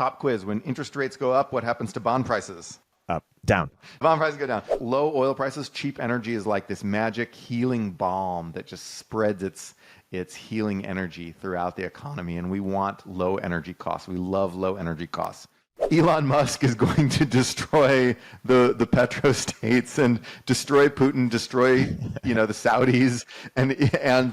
Pop quiz. When interest rates go up, what happens to bond prices? Up, down. Bond prices go down. Low oil prices, cheap energy is like this magic healing balm that just spreads its healing energy throughout the economy. And we want low energy costs. We love low energy costs. Elon Musk is going to destroy the petrostates and destroy Putin, destroy the Saudis, and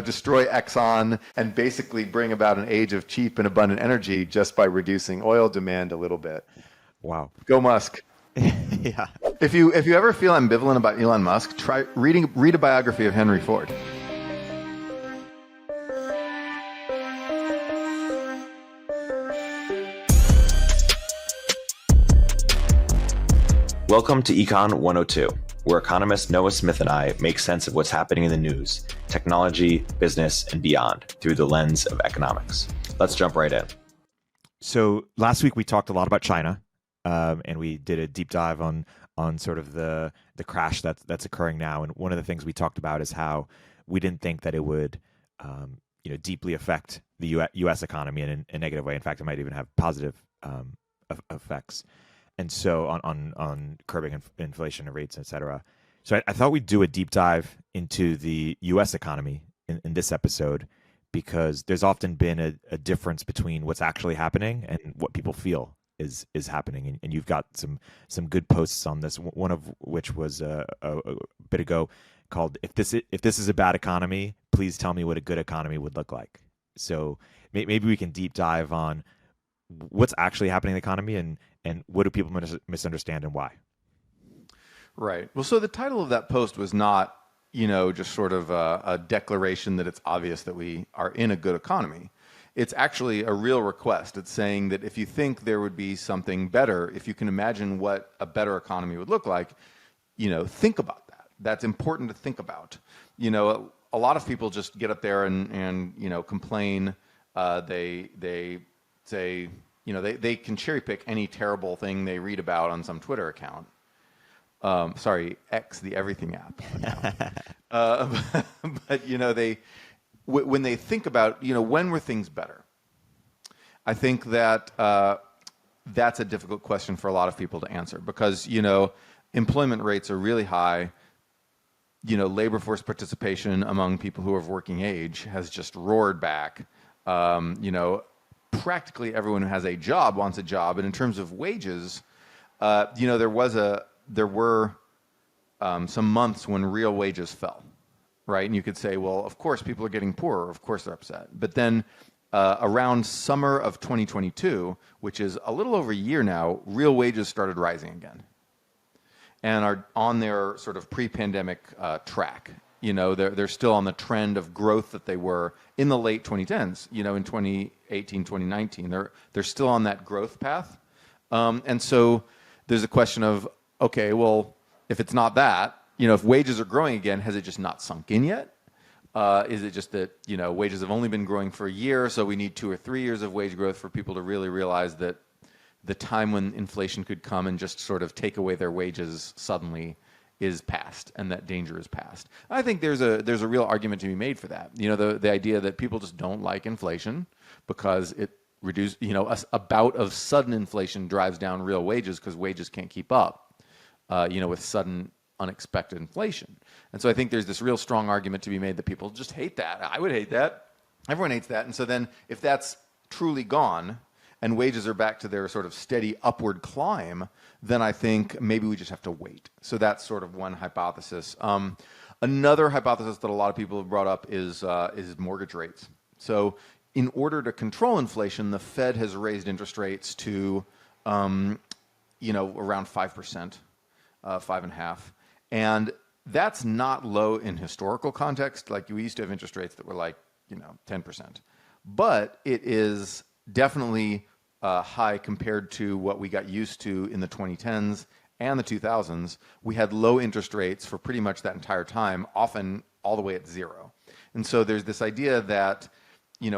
destroy Exxon, and basically bring about an age of cheap and abundant energy just by reducing oil demand a little bit. Wow. Go Musk. Yeah. If you ever feel ambivalent about Elon Musk, try read a biography of Henry Ford. Welcome to Econ 102, where economist Noah Smith and I make sense of what's happening in the news, technology, business, and beyond through the lens of economics. Let's jump right in. So last week we talked a lot about China, and we did a deep dive on sort of the crash that's occurring now. And one of the things we talked about is how we didn't think that it would deeply affect the U.S. economy in a negative way. In fact, it might even have positive effects. And so on curbing inflation and rates, et cetera. So I thought we'd do a deep dive into the U.S. economy in this episode, because there's often been a difference between what's actually happening and what people feel is happening. And you've got some good posts on this, one of which was a bit ago called, if this is a bad economy, please tell me what a good economy would look like. So maybe we can deep dive on what's actually happening in the economy and what do people misunderstand and why? Right. Well, so the title of that post was not, just sort of a declaration that it's obvious that we are in a good economy. It's actually a real request. It's saying that if you think there would be something better, if you can imagine what a better economy would look like, think about that. That's important to think about. A lot of people just get up there and complain. They say, they can cherry pick any terrible thing they read about on some Twitter account. Sorry, X, the everything app. But when they think about, when were things better? I think that that's a difficult question for a lot of people to answer because, employment rates are really high. Labor force participation among people who are of working age has just roared back. Practically everyone who has a job wants a job, and in terms of wages, there were some months when real wages fell, right? And you could say, well, of course people are getting poorer, of course they're upset. But then around summer of 2022, which is a little over a year now, real wages started rising again, and are on their sort of pre-pandemic track. They're still on the trend of growth that they were in the late 2010s, in 2018, 2019. They're still on that growth path. And so there's a question of, okay, well, if it's not that, if wages are growing again, has it just not sunk in yet? Is it just that, wages have only been growing for a year, so we need 2 or 3 years of wage growth for people to really realize that the time when inflation could come and just sort of take away their wages suddenly is past, and that danger is past. I think there's a real argument to be made for that. The idea that people just don't like inflation because it reduces, a bout of sudden inflation drives down real wages because wages can't keep up, with sudden unexpected inflation. And so I think there's this real strong argument to be made that people just hate that. I would hate that. Everyone hates that. And so then if that's truly gone and wages are back to their sort of steady upward climb, then I think maybe we just have to wait. So that's sort of one hypothesis. Another hypothesis that a lot of people have brought up is mortgage rates. So in order to control inflation, the Fed has raised interest rates to, around 5%, 5.5%. And that's not low in historical context. Like we used to have interest rates that were like, 10%. But it is definitely high compared to what we got used to in the 2010s and the 2000s. We had low interest rates for pretty much that entire time, often all the way at zero. And so there's this idea that,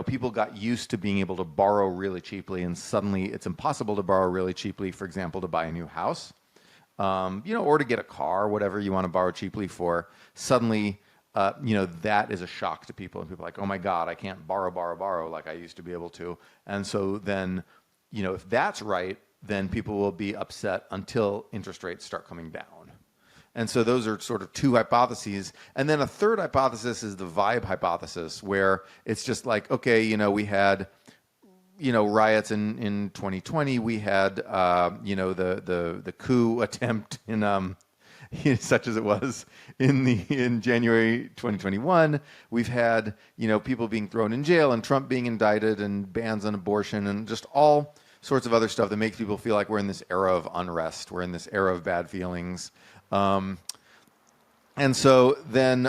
people got used to being able to borrow really cheaply, and suddenly it's impossible to borrow really cheaply, for example, to buy a new house, or to get a car, whatever you want to borrow cheaply for. Suddenly, that is a shock to people, and people are like, oh my God, I can't borrow like I used to be able to. And so then, if that's right, then people will be upset until interest rates start coming down. And so those are sort of two hypotheses. And then a third hypothesis is the vibe hypothesis, where it's just like, okay, we had, riots in 2020. We had, the coup attempt in, such as it was in January 2021. We've had, people being thrown in jail and Trump being indicted and bans on abortion and just all sorts of other stuff that makes people feel like we're in this era of unrest. We're in this era of bad feelings. And so then,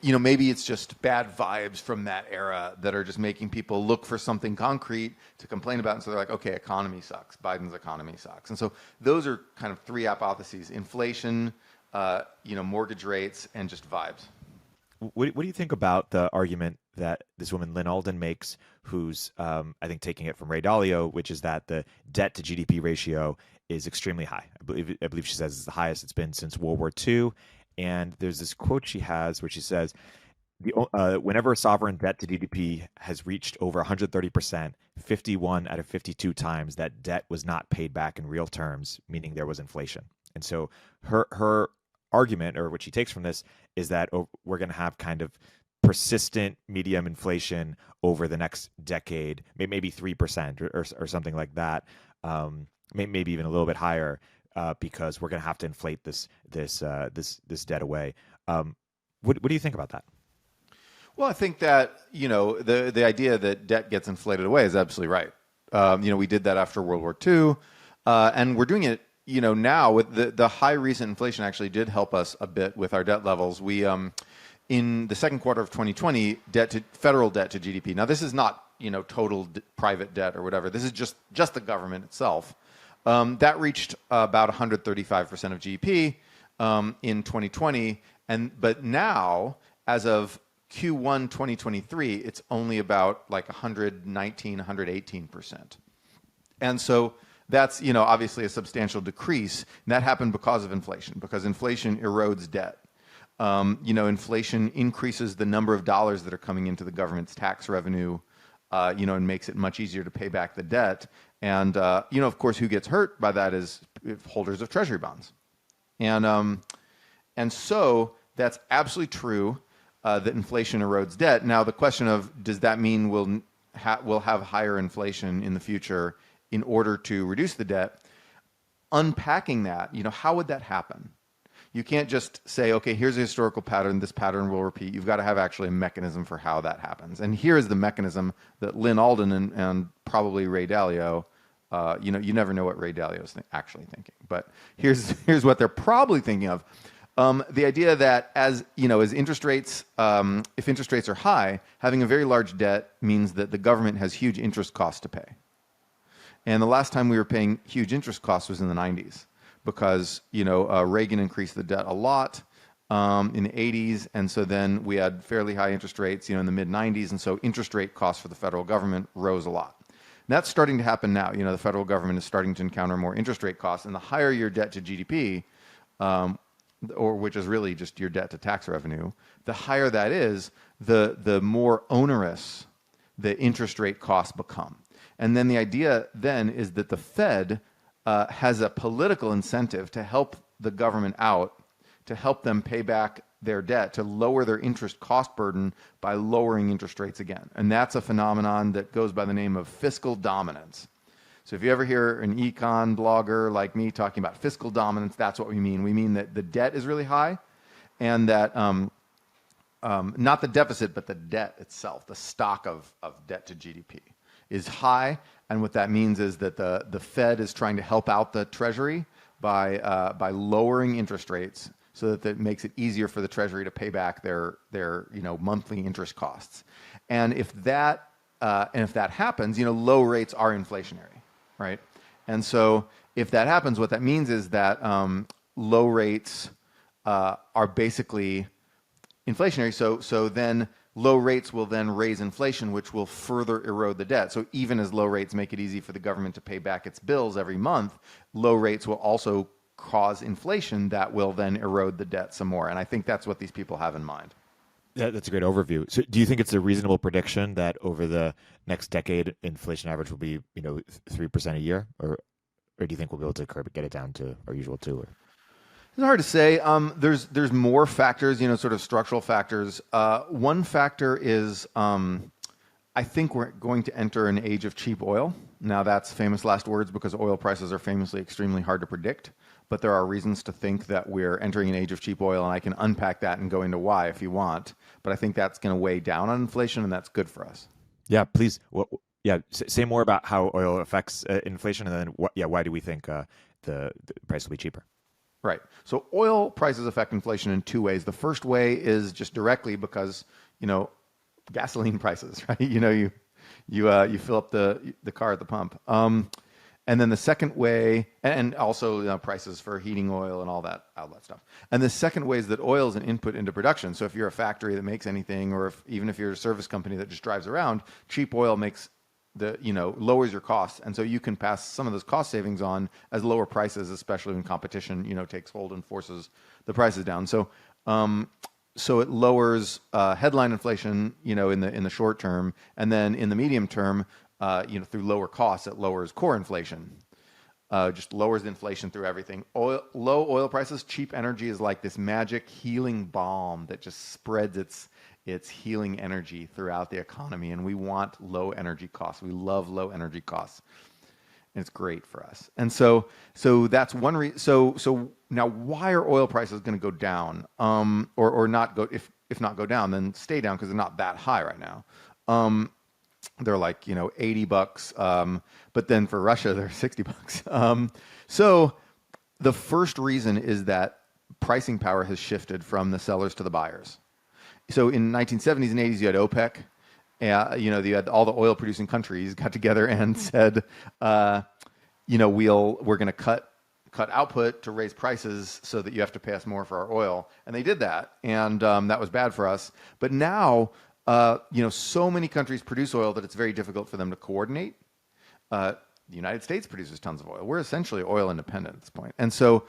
maybe it's just bad vibes from that era that are just making people look for something concrete to complain about. And so they're like, okay, economy sucks. Biden's economy sucks. And so those are kind of three hypotheses: inflation, mortgage rates, and just vibes. What do you think about the argument that this woman, Lynn Alden, makes, who's, I think, taking it from Ray Dalio, which is that the debt to GDP ratio is extremely high? I believe she says it's the highest it's been since World War II. And there's this quote she has where she says, whenever sovereign debt to GDP has reached over 130%, 51 out of 52 times that debt was not paid back in real terms, meaning there was inflation. And so her argument, or what she takes from this, is that we're going to have kind of persistent medium inflation over the next decade, maybe 3% or something like that, maybe even a little bit higher, because we're going to have to inflate this debt away. What do you think about that? Well, I think that the idea that debt gets inflated away is absolutely right. We did that after World War II, and we're doing it. Now with the high recent inflation actually did help us a bit with our debt levels. We in the second quarter of 2020, federal debt to GDP. Now this is not total private debt or whatever. This is just the government itself. That reached about 135% of GDP in 2020, but now, as of Q1 2023, it's only about like 119, 118%. And so that's obviously a substantial decrease. And that happened because of inflation, because inflation erodes debt. Inflation increases the number of dollars that are coming into the government's tax revenue, and makes it much easier to pay back the debt. And, of course, who gets hurt by that is holders of treasury bonds. And so that's absolutely true, that inflation erodes debt. Now, the question of, does that mean we'll have higher inflation in the future in order to reduce the debt? Unpacking that, how would that happen? You can't just say, okay, here's a historical pattern. This pattern will repeat. You've got to have actually a mechanism for how that happens. And here is the mechanism that Lynn Alden and probably Ray Dalio, you never know what Ray Dalio is actually thinking. But here's what they're probably thinking of. The idea that as interest rates, if interest rates are high, having a very large debt means that the government has huge interest costs to pay. And the last time we were paying huge interest costs was in the 90s. Because Reagan increased the debt a lot in the 80s, and so then we had fairly high interest rates in the mid 90s, and so interest rate costs for the federal government rose a lot. And that's starting to happen now. The federal government is starting to encounter more interest rate costs, and the higher your debt to GDP, or which is really just your debt to tax revenue, the higher that is, the more onerous the interest rate costs become. And then the idea then is that the Fed has a political incentive to help the government out, to help them pay back their debt, to lower their interest cost burden by lowering interest rates again. And that's a phenomenon that goes by the name of fiscal dominance. So if you ever hear an econ blogger like me talking about fiscal dominance, that's what we mean. We mean that the debt is really high, and that not the deficit, but the debt itself, the stock of debt to GDP is high. And what that means is that the Fed is trying to help out the Treasury by lowering interest rates so that it makes it easier for the Treasury to pay back their monthly interest costs. And if that happens, low rates are inflationary, right? And so if that happens, what that means is that low rates are basically inflationary. So then low rates will then raise inflation, which will further erode the debt. So even as low rates make it easy for the government to pay back its bills every month, low rates will also cause inflation that will then erode the debt some more. And I think that's what these people have in mind. That's a great overview. So do you think it's a reasonable prediction that over the next decade, inflation average will be, 3% a year? Or do you think we'll be able to get it down to our usual 2? It's hard to say. There's more factors, sort of structural factors. One factor is I think we're going to enter an age of cheap oil. Now that's famous last words because oil prices are famously extremely hard to predict. But there are reasons to think that we're entering an age of cheap oil, and I can unpack that and go into why if you want. But I think that's going to weigh down on inflation, and that's good for us. Yeah, please. Say more about how oil affects inflation, and then why do we think the price will be cheaper? Right. So oil prices affect inflation in two ways. The first way is just directly because gasoline prices, right? You fill up the car at the pump. And then the second way, and also prices for heating oil and all that stuff. And the second way is that oil is an input into production. So if you're a factory that makes anything, or even if you're a service company that just drives around, cheap oil makes lowers your costs. And so you can pass some of those cost savings on as lower prices, especially when competition, takes hold and forces the prices down. So it lowers headline inflation, in the short term, and then in the medium term, through lower costs, it lowers core inflation. Just lowers the inflation through everything. Low oil prices, cheap energy is like this magic healing balm that just spreads its healing energy throughout the economy, and we want low energy costs. We love low energy costs. And it's great for us. And so that's one reason. So now, why are oil prices going to go down, or not go? If not go down, then stay down because they're not that high right now. They're like $80, but then for Russia they're $60. So the first reason is that pricing power has shifted from the sellers to the buyers. So in 1970s and 80s you had OPEC. You had all the oil producing countries got together and said, we're going to cut output to raise prices so that you have to pay us more for our oil. And they did that, and that was bad for us. But now, so many countries produce oil that it's very difficult for them to coordinate. The United States produces tons of oil. We're essentially oil independent at this point. And so,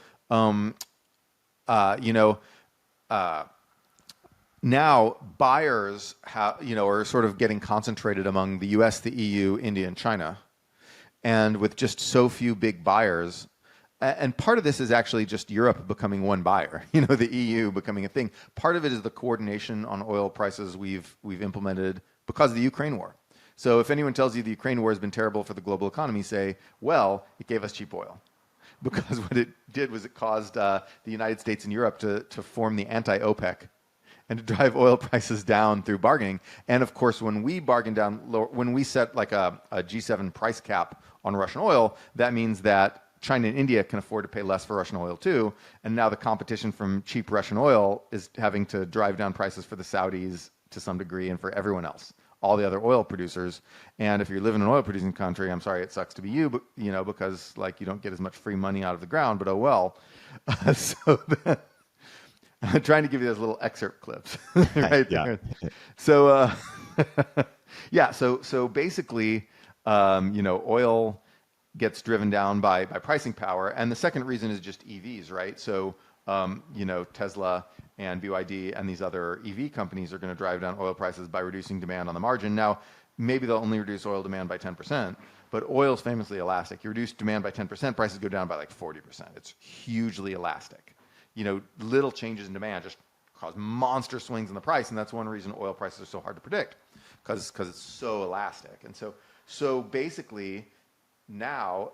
now buyers are sort of getting concentrated among the US, the EU, India, and China. And with just so few big buyers, and part of this is actually just Europe becoming one buyer, the EU becoming a thing. Part of it is the coordination on oil prices we've implemented because of the Ukraine war. So if anyone tells you the Ukraine war has been terrible for the global economy, say, well, it gave us cheap oil. Because what it did was it caused the United States and Europe to form the anti-OPEC and to drive oil prices down through bargaining. And of course, when we bargain down, when we set like a G7 price cap on Russian oil, that means that China and India can afford to pay less for Russian oil too. And now the competition from cheap Russian oil is having to drive down prices for the Saudis to some degree and for everyone else, all the other oil producers. And if you live in an oil producing country, I'm sorry, it sucks to be you, but, because you don't get as much free money out of the ground, but oh well. I'm trying to give you those little excerpt clips right there. So, so basically, oil gets driven down by pricing power. And the second reason is just EVs, right? So, Tesla and BYD and these other EV companies are going to drive down oil prices by reducing demand on the margin. Now, maybe they'll only reduce oil demand by 10%, but oil is famously elastic. You reduce demand by 10%, prices go down by like 40%. It's hugely elastic. Little changes in demand just cause monster swings in the price, and that's one reason oil prices are so hard to predict, because it's so elastic. And so basically, now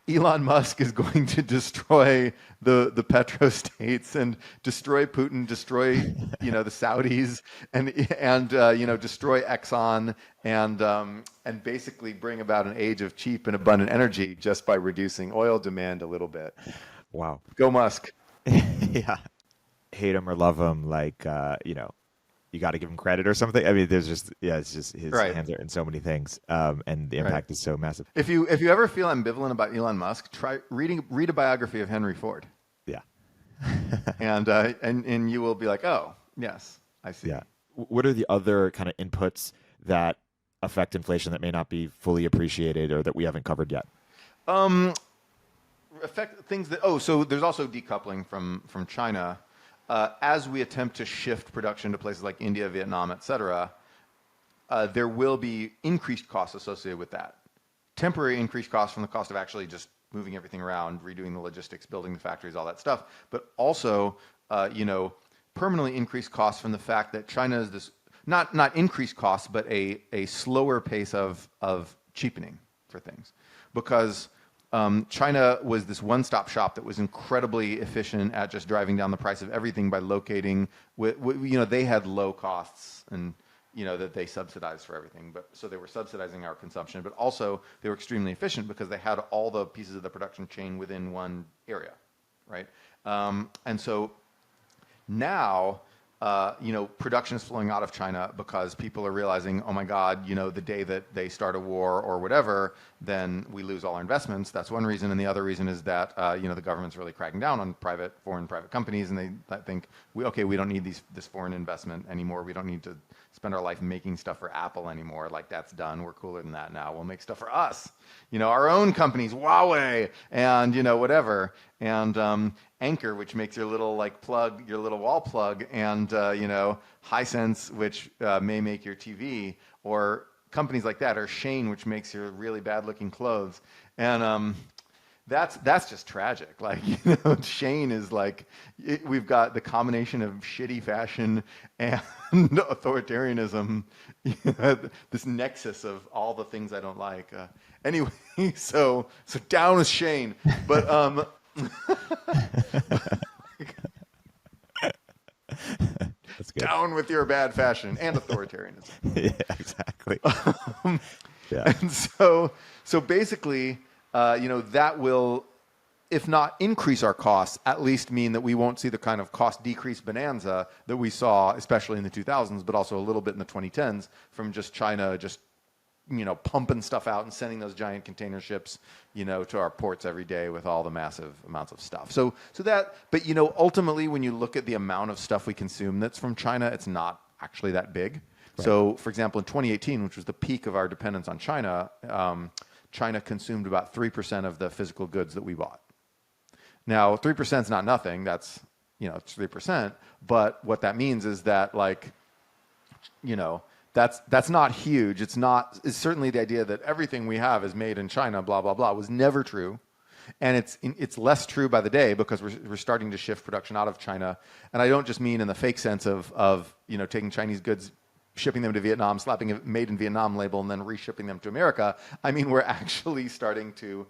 Elon Musk is going to destroy the petrostates and destroy Putin, destroy the Saudis, and destroy Exxon, and basically bring about an age of cheap and abundant energy just by reducing oil demand a little bit. Wow. Go Musk. Yeah. Hate him or love him, you got to give him credit or something. I mean, it's just his hands are in so many things, and the impact is so massive. If you ever feel ambivalent about Elon Musk, try read a biography of Henry Ford. Yeah. and you will be like, oh, yes, I see. Yeah. What are the other kind of inputs that affect inflation that may not be fully appreciated or that we haven't covered yet? Affect things that so there's also decoupling from China. as we attempt to shift production to places like India, Vietnam, et cetera, there will be increased costs associated with that. Temporary increased costs from the cost of actually just moving everything around, redoing the logistics, building the factories, all that stuff, but also, permanently increased costs from the fact that China is this, not increased costs, but a slower pace of cheapening for things. Because China was this one-stop shop that was incredibly efficient at just driving down the price of everything by locating, they had low costs and, that they subsidized for everything. But so they were subsidizing our consumption, but also they were extremely efficient because they had all the pieces of the production chain within one area, right? And so now, production is flowing out of China because people are realizing, oh my God, the day that they start a war or whatever, then we lose all our investments. That's one reason. And the other reason is that, the government's really cracking down on foreign private companies. And they think, we don't need this foreign investment anymore. We don't need to spend our life making stuff for Apple anymore. Like, that's done. We're cooler than that now. We'll make stuff for us. Our own companies, Huawei, and, whatever. And Anchor, which makes your little wall plug, and Hisense, which may make your TV, or companies like that, or Shane, which makes your really bad looking clothes. And that's just tragic. Like, Shane is like, we've got the combination of shitty fashion and authoritarianism, this nexus of all the things I don't like. Anyway, so down with Shane, but That's good. Down with your bad fashion and authoritarianism. Yeah, exactly. Yeah. And so basically, that will, if not increase our costs, at least mean that we won't see the kind of cost decrease bonanza that we saw, especially in the 2000s, but also a little bit in the 2010s from just China pumping stuff out and sending those giant container ships, to our ports every day with all the massive amounts of stuff. So that, but ultimately when you look at the amount of stuff we consume that's from China, it's not actually that big. Right. So for example, in 2018, which was the peak of our dependence on China, China consumed about 3% of the physical goods that we bought. Now, 3% is not nothing. That's, it's 3%. But what that means is that, that's not huge. It's certainly the idea that everything we have is made in China, blah, blah, blah, was never true. And it's less true by the day because we're starting to shift production out of China. And I don't just mean in the fake sense of taking Chinese goods, shipping them to Vietnam, slapping a made in Vietnam label, and then reshipping them to America. I mean, we're actually starting to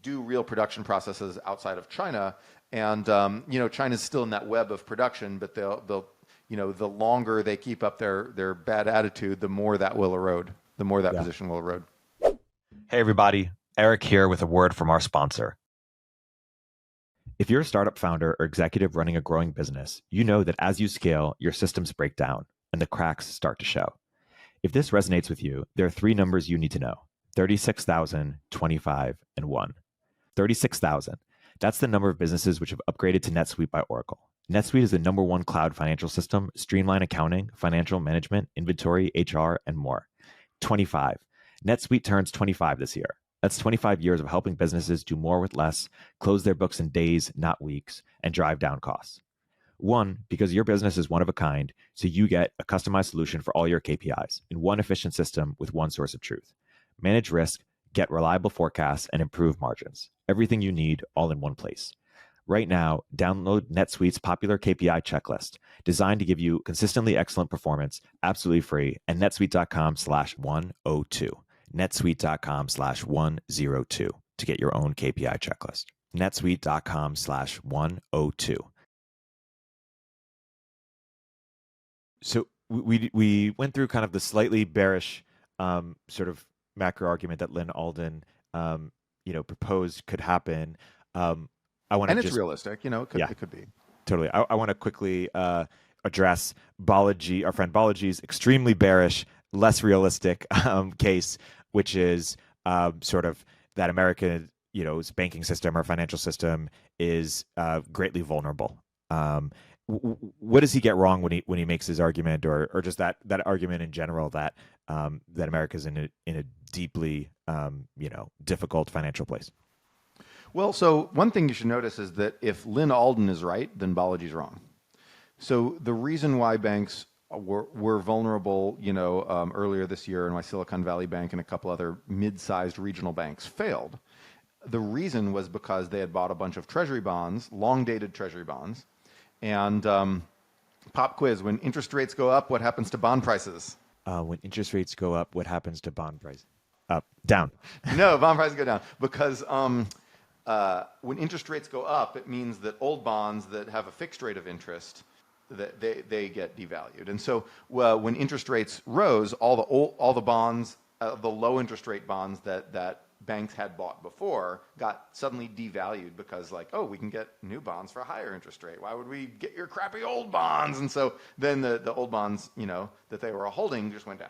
do real production processes outside of China. And, China's still in that web of production, but they'll the longer they keep up their bad attitude, the more that will erode, the more that position will erode. Hey, everybody. Erik here with a word from our sponsor. If you're a startup founder or executive running a growing business, you know that as you scale, your systems break down and the cracks start to show. If this resonates with you, there are 3 numbers you need to know: 36,000, 25, and 1. 36,000. That's the number of businesses which have upgraded to NetSuite by Oracle. NetSuite is the #1 cloud financial system, streamline accounting, financial management, inventory, HR, and more. 25. NetSuite turns 25 this year. That's 25 years of helping businesses do more with less, close their books in days, not weeks, and drive down costs. 1, because your business is one of a kind, so you get a customized solution for all your KPIs in one efficient system with one source of truth. Manage risk, get reliable forecasts, and improve margins. Everything you need all in one place. Right now, download NetSuite's popular KPI checklist, designed to give you consistently excellent performance, absolutely free, at netsuite.com/102. netsuite.com/102 to get your own KPI checklist. netsuite.com/102. So we went through kind of the slightly bearish sort of macro argument that Lynn Alden proposed could happen. It's realistic, it could be. Totally. I want to quickly address Balaji, our friend Balaji's extremely bearish, less realistic case, which is sort of that America's banking system or financial system is greatly vulnerable. What does he get wrong when he makes his argument, or just that argument in general that America's in a deeply difficult financial place? Well, so one thing you should notice is that if Lynn Alden is right, then Balaji's wrong. So the reason why banks were vulnerable, earlier this year, and why Silicon Valley Bank and a couple other mid-sized regional banks failed, the reason was because they had bought a bunch of treasury bonds, long-dated treasury bonds, and pop quiz: when interest rates go up, what happens to bond prices? When interest rates go up, what happens to bond prices? Up, down. No, bond prices go down because when interest rates go up, it means that old bonds that have a fixed rate of interest, that they get devalued. And so when interest rates rose, all the bonds, the low interest rate bonds that banks had bought before got suddenly devalued because we can get new bonds for a higher interest rate. Why would we get your crappy old bonds? And so then the old bonds, that they were holding just went down.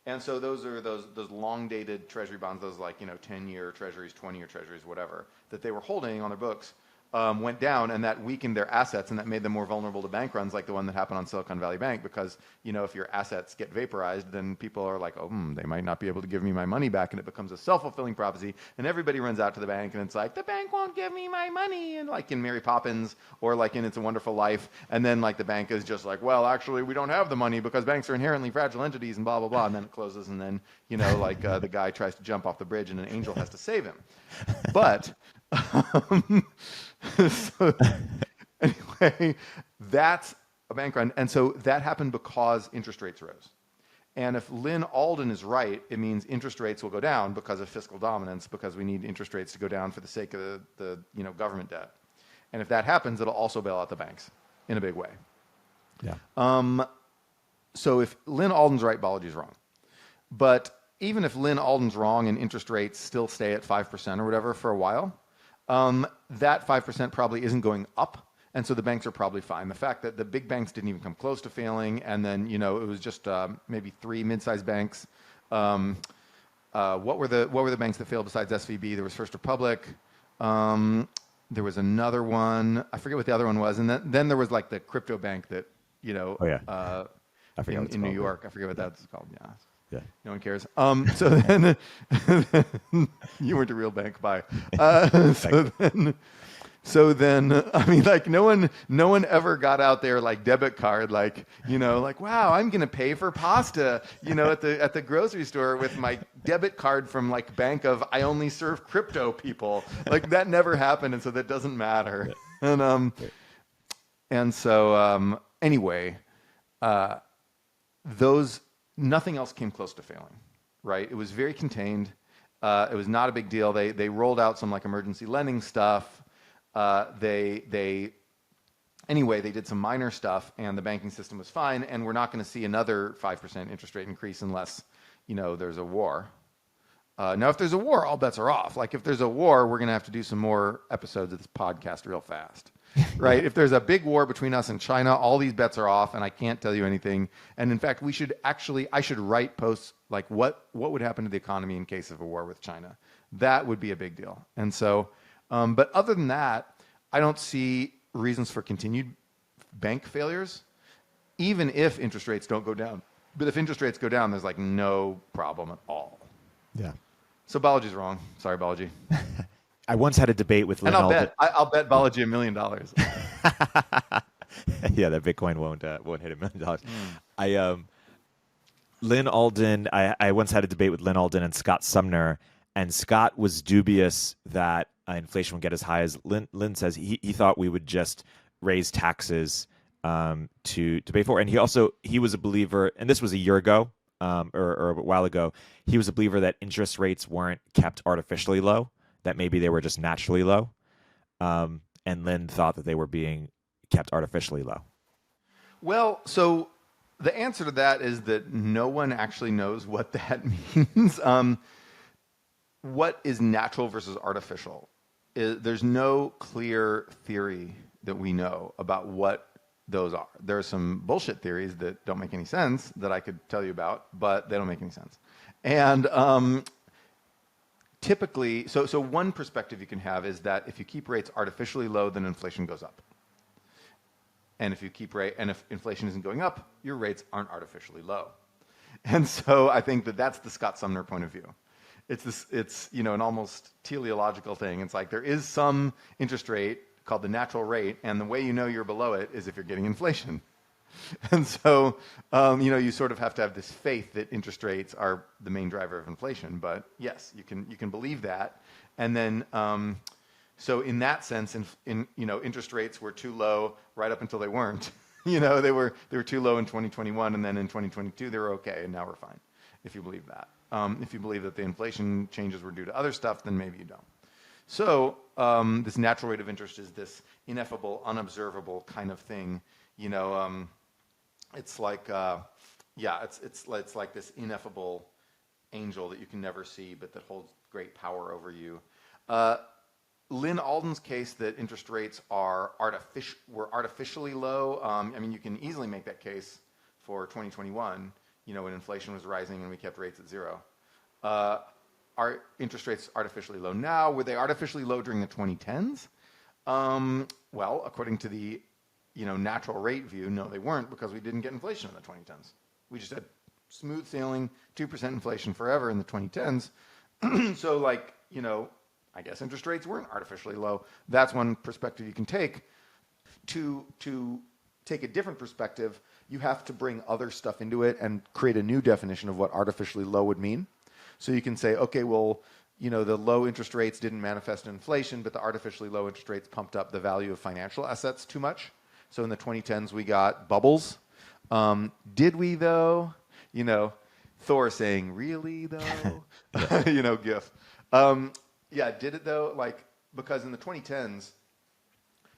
And so those are those long-dated treasury bonds, those 10-year treasuries, 20-year treasuries, whatever, that they were holding on their books, went down, and that weakened their assets, and that made them more vulnerable to bank runs like the one that happened on Silicon Valley Bank, because, if your assets get vaporized, then people are like, they might not be able to give me my money back, and it becomes a self-fulfilling prophecy, and everybody runs out to the bank, and it's like, the bank won't give me my money, and like in Mary Poppins, or like in It's a Wonderful Life, and then the bank is just like, well, actually, we don't have the money because banks are inherently fragile entities, and blah, blah, blah, and then it closes, and then, the guy tries to jump off the bridge, and an angel has to save him. But... so anyway, that's a bank run. And so that happened because interest rates rose. And if Lynn Alden is right, it means interest rates will go down because of fiscal dominance, because we need interest rates to go down for the sake of the government debt. And if that happens, it'll also bail out the banks in a big way. Yeah. So if Lynn Alden's right, Balaji's wrong. But even if Lynn Alden's wrong and interest rates still stay at 5% or whatever for a while, that 5% probably isn't going up, and so the banks are probably fine. The fact that the big banks didn't even come close to failing, and then it was just maybe 3 mid-sized banks. What were the banks that failed besides SVB? There was First Republic. There was another one. I forget what the other one was, and then there was the crypto bank that I forget in New York. I forget what that's called. Yeah. Yeah. No one cares. So then you weren't a real bank. Bye. So then, I mean, no one ever got out their debit card, wow, I'm going to pay for pasta, at the grocery store with my debit card from Bank of I only serve crypto people. That never happened. And so that doesn't matter. Yeah. And so, anyway, nothing else came close to failing, right? It was very contained. It was not a big deal. They rolled out some emergency lending stuff. They did some minor stuff, and the banking system was fine. And we're not going to see another 5% interest rate increase unless there's a war. Now, if there's a war, all bets are off. If there's a war, we're going to have to do some more episodes of this podcast real fast. Right? If there's a big war between us and China, all these bets are off, and I can't tell you anything. And in fact, I should write posts what would happen to the economy in case of a war with China. That would be a big deal. And so, but other than that, I don't see reasons for continued bank failures, even if interest rates don't go down. But if interest rates go down, there's no problem at all. Yeah. So Balaji's wrong. Sorry, Balaji. I once had a debate with Lynn Alden. I'll bet Balaji $1 million. Yeah, that Bitcoin won't hit $1 million. Lynn Alden. I once had a debate with Lynn Alden and Scott Sumner, and Scott was dubious that inflation would get as high as Lynn says. He thought we would just raise taxes to pay for it. And he was a believer, and this was a year ago or a while ago. He was a believer that interest rates weren't kept artificially low, that maybe they were just naturally low. And Lynn thought that they were being kept artificially low. Well, so the answer to that is that no one actually knows what that means. What is natural versus artificial? There's no clear theory that we know about what those are. There are some bullshit theories that don't make any sense that I could tell you about, but they don't make any sense. And typically, so one perspective you can have is that if you keep rates artificially low, then inflation goes up. And if inflation isn't going up, your rates aren't artificially low. And so I think that's the Scott Sumner point of view. It's an almost teleological thing. It's there is some interest rate called the natural rate, and the way you know you're below it is if you're getting inflation. And so, you sort of have to have this faith that interest rates are the main driver of inflation. But yes, you can believe that. And then, so in that sense, interest rates were too low right up until they weren't. They were too low in 2021, and then in 2022 they were okay, and now we're fine. If you believe that. If you believe that the inflation changes were due to other stuff, then maybe you don't. So this natural rate of interest is this ineffable, unobservable kind of thing. It's like, it's like this ineffable angel that you can never see, but that holds great power over you. Lynn Alden's case that interest rates were artificially low. You can easily make that case for 2021. When inflation was rising and we kept rates at zero. Are interest rates artificially low now? Were they artificially low during the 2010s? Well, according to the natural rate view, no, they weren't, because we didn't get inflation in the 2010s. We just had smooth sailing, 2% inflation forever in the 2010s. So I guess interest rates weren't artificially low. That's one perspective you can take. To take a different perspective, you have to bring other stuff into it and create a new definition of what artificially low would mean. So you can say, okay, well, the low interest rates didn't manifest in inflation, but the artificially low interest rates pumped up the value of financial assets too much. So in the 2010s, we got bubbles. Did we, though? Thor saying, really, though? GIF. Did it, though? Because in the 2010s,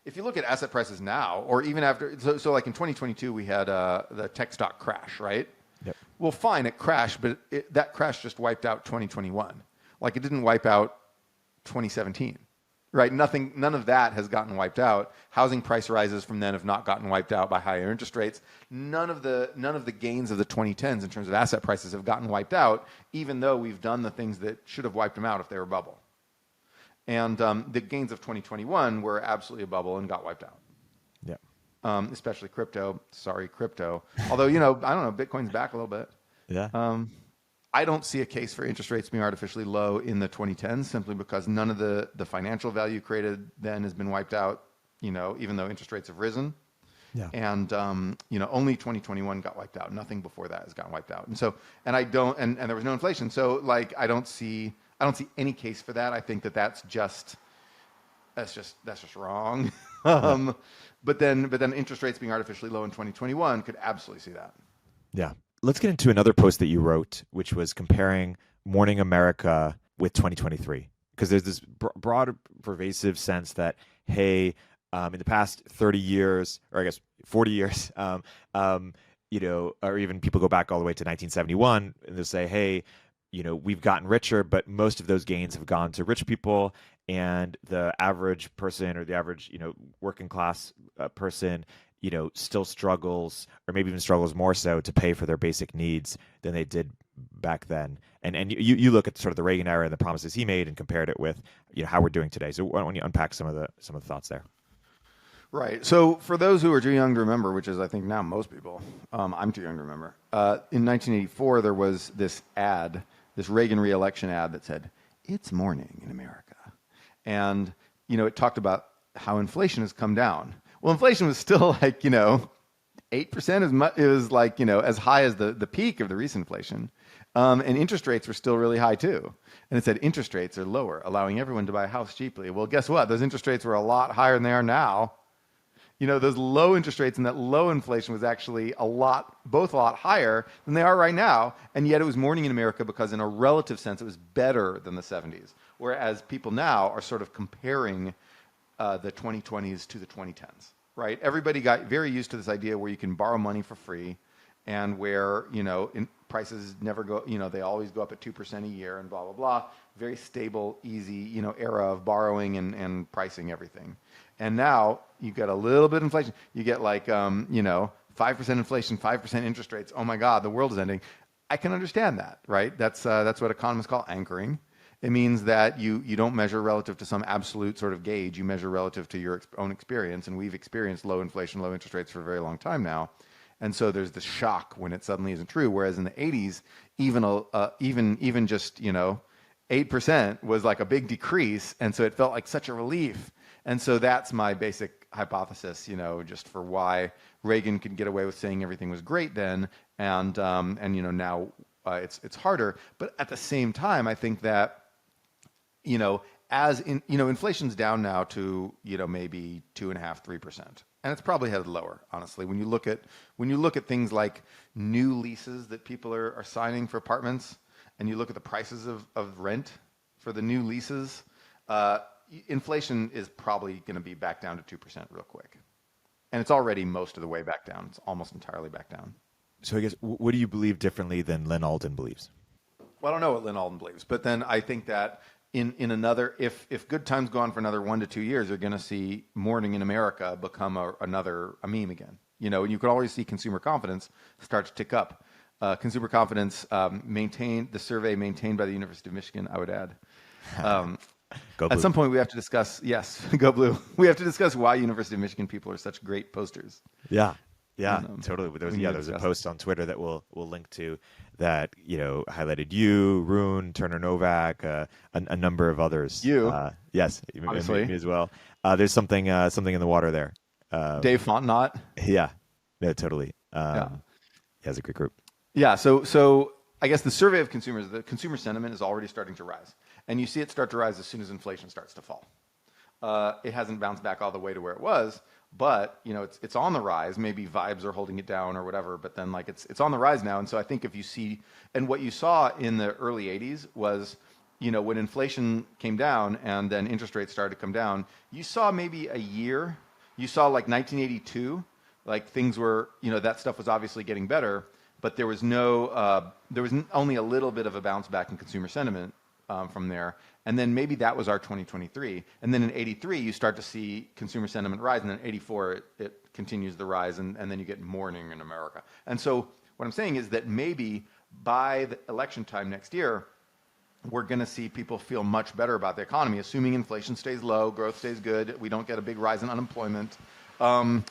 if you look at asset prices now, or even after, so like in 2022, we had the tech stock crash, right? Yep. Well, fine, it crashed, but that crash just wiped out 2021. It didn't wipe out 2017. Right, none of that has gotten wiped out. Housing price rises from then have not gotten wiped out by higher interest rates. None of the gains of the 2010s in terms of asset prices have gotten wiped out, even though we've done the things that should have wiped them out if they were a bubble. And the gains of 2021 were absolutely a bubble and got wiped out. Yeah. Especially crypto. Sorry, crypto. Although I don't know, Bitcoin's back a little bit. Yeah. I don't see a case for interest rates being artificially low in the 2010s, simply because none of the financial value created then has been wiped out, even though interest rates have risen. Yeah. And, only 2021 got wiped out. Nothing before that has gotten wiped out. And so, and there was no inflation. So I don't see any case for that. I think that's just wrong. But then interest rates being artificially low in 2021 could absolutely see that. Yeah. Let's get into another post that you wrote, which was comparing Morning America with 2023. Because there's this broad, pervasive sense that, hey, in the past 30 years, or I guess 40 years, or even people go back all the way to 1971, and they'll say, hey, we've gotten richer, but most of those gains have gone to rich people, and the average person, or the average, working class person, still struggles, or maybe even struggles more so, to pay for their basic needs than they did back then. And you look at sort of the Reagan era and the promises he made and compared it with how we're doing today. So why don't you unpack some of the thoughts there? Right. So for those who are too young to remember, which is I think now most people, I'm too young to remember. In 1984, there was this ad, this Reagan re-election ad that said, "It's morning in America," and it talked about how inflation has come down. Well, inflation was still 8%. It was as high as the peak of the recent inflation. And interest rates were still really high too. And it said interest rates are lower, allowing everyone to buy a house cheaply. Well, guess what? Those interest rates were a lot higher than they are now. Those low interest rates and that low inflation was actually both a lot higher than they are right now. And yet it was morning in America because in a relative sense, it was better than the 70s. Whereas people now are sort of comparing the 2020s to the 2010s, right? Everybody got very used to this idea where you can borrow money for free, and where prices never go, they always go up at 2% a year, and blah blah blah. Very stable, easy, era of borrowing and pricing everything. And now you get a little bit of inflation. You get 5% inflation, 5% interest rates. Oh my God, the world is ending. I can understand that, right? That's what economists call anchoring. It means that you don't measure relative to some absolute sort of gauge. You measure relative to your own experience, and we've experienced low inflation, low interest rates for a very long time now. And so there's this shock when it suddenly isn't true. Whereas in the 80s, even just 8% was like a big decrease, and so it felt like such a relief. And so that's my basic hypothesis, just for why Reagan could get away with saying everything was great then, and now it's harder. But at the same time, I think that inflation's down now to maybe 2.5%, 3%, and it's probably headed lower. Honestly, when you look at things like new leases that people are signing for apartments, and you look at the prices of rent for the new leases, inflation is probably going to be back down to 2% real quick, and it's already most of the way back down. It's almost entirely back down. So I guess, what do you believe differently than Lynn Alden believes? Well, I don't know what Lynn Alden believes, but then I think that in another, if good times go on for another 1 to 2 years, you're going to see mourning in America become a meme again. And you can always see consumer confidence start to tick up. Consumer confidence the survey maintained by the University of Michigan, I would add. Go Blue. At some point, we have to discuss, yes, go Blue. We have to discuss why University of Michigan people are such great posters. Yeah, totally. There's a post it. on Twitter that we'll link to that highlighted you, Rune, Turner Novak, a number of others. You, yes, obviously. Me as well. There's something in the water there. Dave Fontenot. Yeah, totally. Yeah, it's a great group. Yeah, so I guess the survey of consumers, the consumer sentiment is already starting to rise, and you see it start to rise as soon as inflation starts to fall. It hasn't bounced back all the way to where it was, but it's on the rise. Maybe vibes are holding it down or whatever, but then it's on the rise now. And so I think if you see, and what you saw in the early 80s was, when inflation came down and then interest rates started to come down, you saw maybe a year. You saw like 1982, like things were, that stuff was obviously getting better, but there was only a little bit of a bounce back in consumer sentiment from there. And then maybe that was our 2023. And then in 83, you start to see consumer sentiment rise. And then 84, it continues the rise. And then you get mourning in America. And so what I'm saying is that maybe by the election time next year, we're going to see people feel much better about the economy, assuming inflation stays low, growth stays good, we don't get a big rise in unemployment. I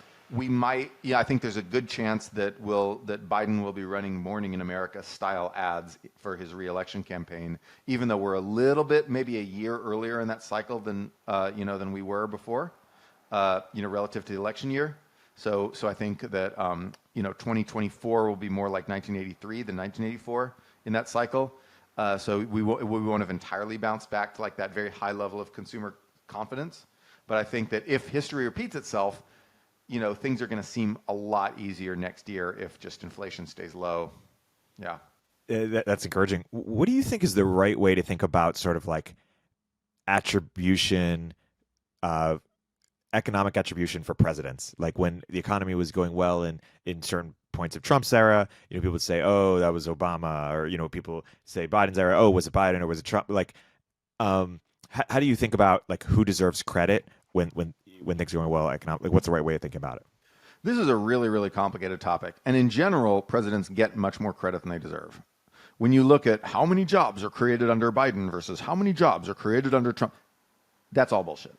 think there's a good chance that Biden will be running Morning in America style ads for his reelection campaign, even though we're a little bit, maybe a year earlier in that cycle than we were before, relative to the election year. So I think that 2024 will be more like 1983 than 1984 in that cycle. So we won't have entirely bounced back to like that very high level of consumer confidence. But I think that if history repeats itself, things are going to seem a lot easier next year if just inflation stays low. Yeah. That's encouraging. What do you think is the right way to think about sort of like attribution, economic attribution for presidents? Like when the economy was going well in certain points of Trump's era, people would say, oh, that was Obama, or, people say Biden's era, oh, was it Biden or was it Trump? Like, how do you think about like who deserves credit when things are going well economically? Like, what's the right way of thinking about it? This is a really, really complicated topic. And in general, presidents get much more credit than they deserve. When you look at how many jobs are created under Biden versus how many jobs are created under Trump, that's all bullshit.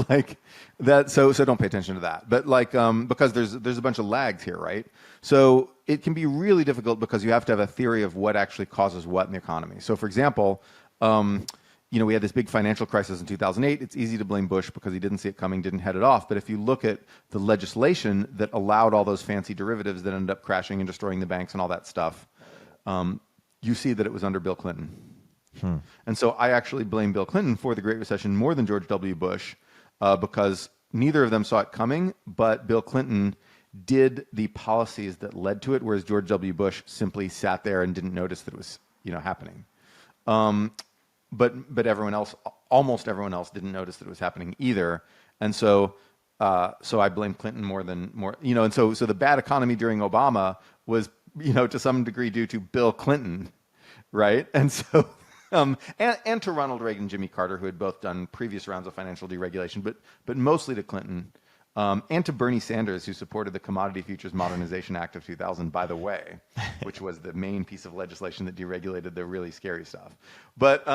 Like that. So don't pay attention to that. But because there's a bunch of lags here, right? So it can be really difficult because you have to have a theory of what actually causes what in the economy. So for example, we had this big financial crisis in 2008. It's easy to blame Bush because he didn't see it coming, didn't head it off. But if you look at the legislation that allowed all those fancy derivatives that ended up crashing and destroying the banks and all that stuff, you see that it was under Bill Clinton. And so I actually blame Bill Clinton for the Great Recession more than George W. Bush because neither of them saw it coming, but Bill Clinton did the policies that led to it, whereas George W. Bush simply sat there and didn't notice that it was happening. But everyone else, almost everyone else, didn't notice that it was happening either, and so I blame Clinton more. And so the bad economy during Obama was to some degree due to Bill Clinton, right? And so and to Ronald Reagan and Jimmy Carter, who had both done previous rounds of financial deregulation, but mostly to Clinton, and to Bernie Sanders, who supported the Commodity Futures Modernization Act of 2000, by the way, which was the main piece of legislation that deregulated the really scary stuff. But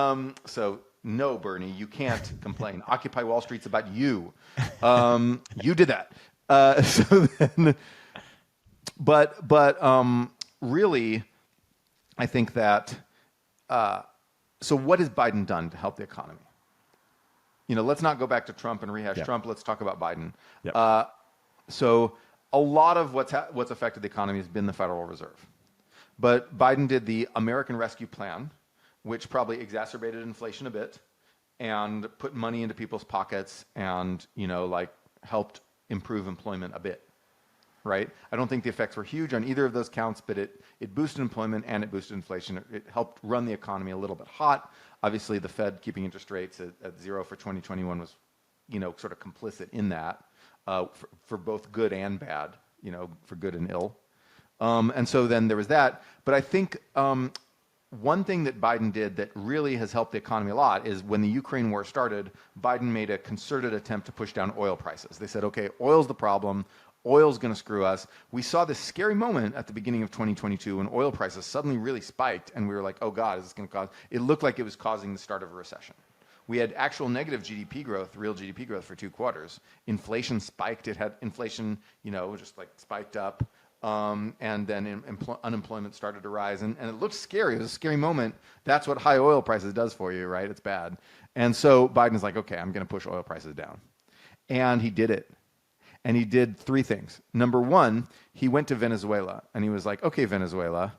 so no, Bernie, you can't complain. Occupy Wall Street's about you. You did that. Really, I think that. So what has Biden done to help the economy? let's not go back to Trump and rehash Yeah. Trump. Let's talk about Biden. Yep. So a lot of what's affected the economy has been the Federal Reserve. But Biden did the American Rescue Plan, which probably exacerbated inflation a bit and put money into people's pockets and, helped improve employment a bit, right? I don't think the effects were huge on either of those counts, but it boosted employment and it boosted inflation. It helped run the economy a little bit hot. Obviously, the Fed keeping interest rates at zero for 2021 was, sort of complicit in that for both good and bad, for good and ill. And so then there was that. But I think one thing that Biden did that really has helped the economy a lot is when the Ukraine war started, Biden made a concerted attempt to push down oil prices. They said, okay, oil's the problem. Oil's going to screw us. We saw this scary moment at the beginning of 2022 when oil prices suddenly really spiked, and we were like, oh God, is this going to cause... It looked like it was causing the start of a recession. We had actual negative GDP growth, real GDP growth for 2 quarters. Inflation spiked. It had inflation, just like spiked up. And then unemployment started to rise. And it looked scary. It was a scary moment. That's what high oil prices does for you, right? It's bad. And so Biden's like, okay, I'm going to push oil prices down. And he did it. And he did 3 things. Number 1, he went to Venezuela. And he was like, okay, Venezuela,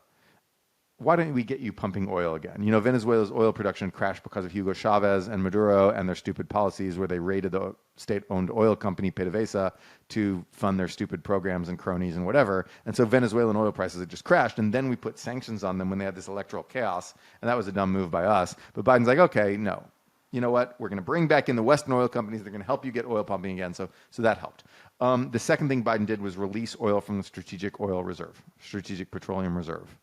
why don't we get you pumping oil again? Venezuela's oil production crashed because of Hugo Chavez and Maduro and their stupid policies where they raided the state-owned oil company PDVSA to fund their stupid programs and cronies and whatever. And so Venezuelan oil prices had just crashed. And then we put sanctions on them when they had this electoral chaos. And that was a dumb move by us. But Biden's like, okay, no. You know what? We're going to bring back in the Western oil companies. They're going to help you get oil pumping again. So that helped. The second thing Biden did was release oil from the Strategic Petroleum Reserve.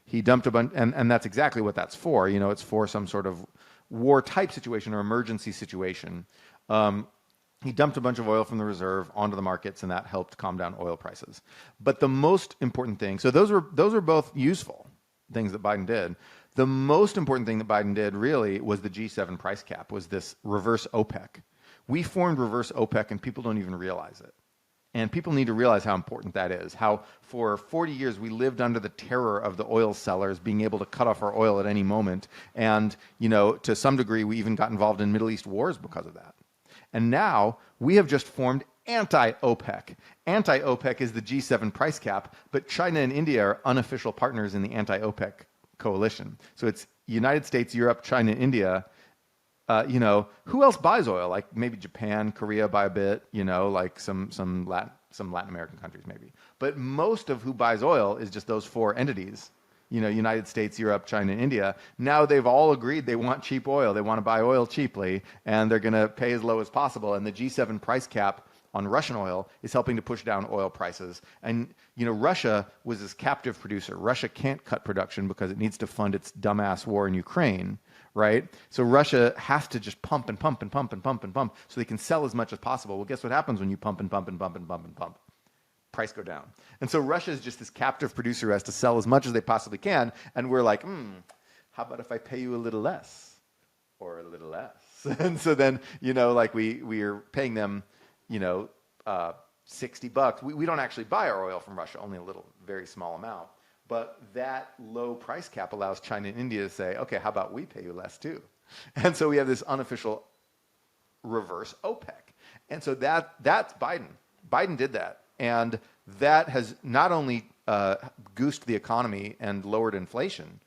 He dumped a bunch, and that's exactly what that's for. It's for some sort of war-type situation or emergency situation. He dumped a bunch of oil from the reserve onto the markets, and that helped calm down oil prices. But the most important thing, so those were both useful things that Biden did. The most important thing that Biden did really was the G7 price cap, was this reverse OPEC. We formed reverse OPEC, and people don't even realize it. And people need to realize how important that is, how for 40 years we lived under the terror of the oil sellers being able to cut off our oil at any moment. And, to some degree, we even got involved in Middle East wars because of that. And now we have just formed anti-OPEC. Anti-OPEC is the G7 price cap, but China and India are unofficial partners in the anti-OPEC coalition. So it's United States, Europe, China, India. Who else buys oil? Like maybe Japan, Korea buy a bit, like some Latin American countries maybe. But most of who buys oil is just those 4 entities, United States, Europe, China, India. Now they've all agreed they want cheap oil. They want to buy oil cheaply, and they're going to pay as low as possible. And the G7 price cap on Russian oil is helping to push down oil prices. And, Russia was this captive producer. Russia can't cut production because it needs to fund its dumbass war in Ukraine. Right? So Russia has to just pump and pump and pump and pump and pump so they can sell as much as possible. Well, guess what happens when you pump and pump and pump and pump and pump? Price go down. And so Russia is just this captive producer who has to sell as much as they possibly can. And we're like, how about if I pay you a little less or a little less? And so then, we are paying them, $60. We don't actually buy our oil from Russia, only a little, very small amount. But that low price cap allows China and India to say, okay, how about we pay you less too? And so we have this unofficial reverse OPEC. And so that's Biden. Biden did that. And that has not only goosed the economy and lowered inflation,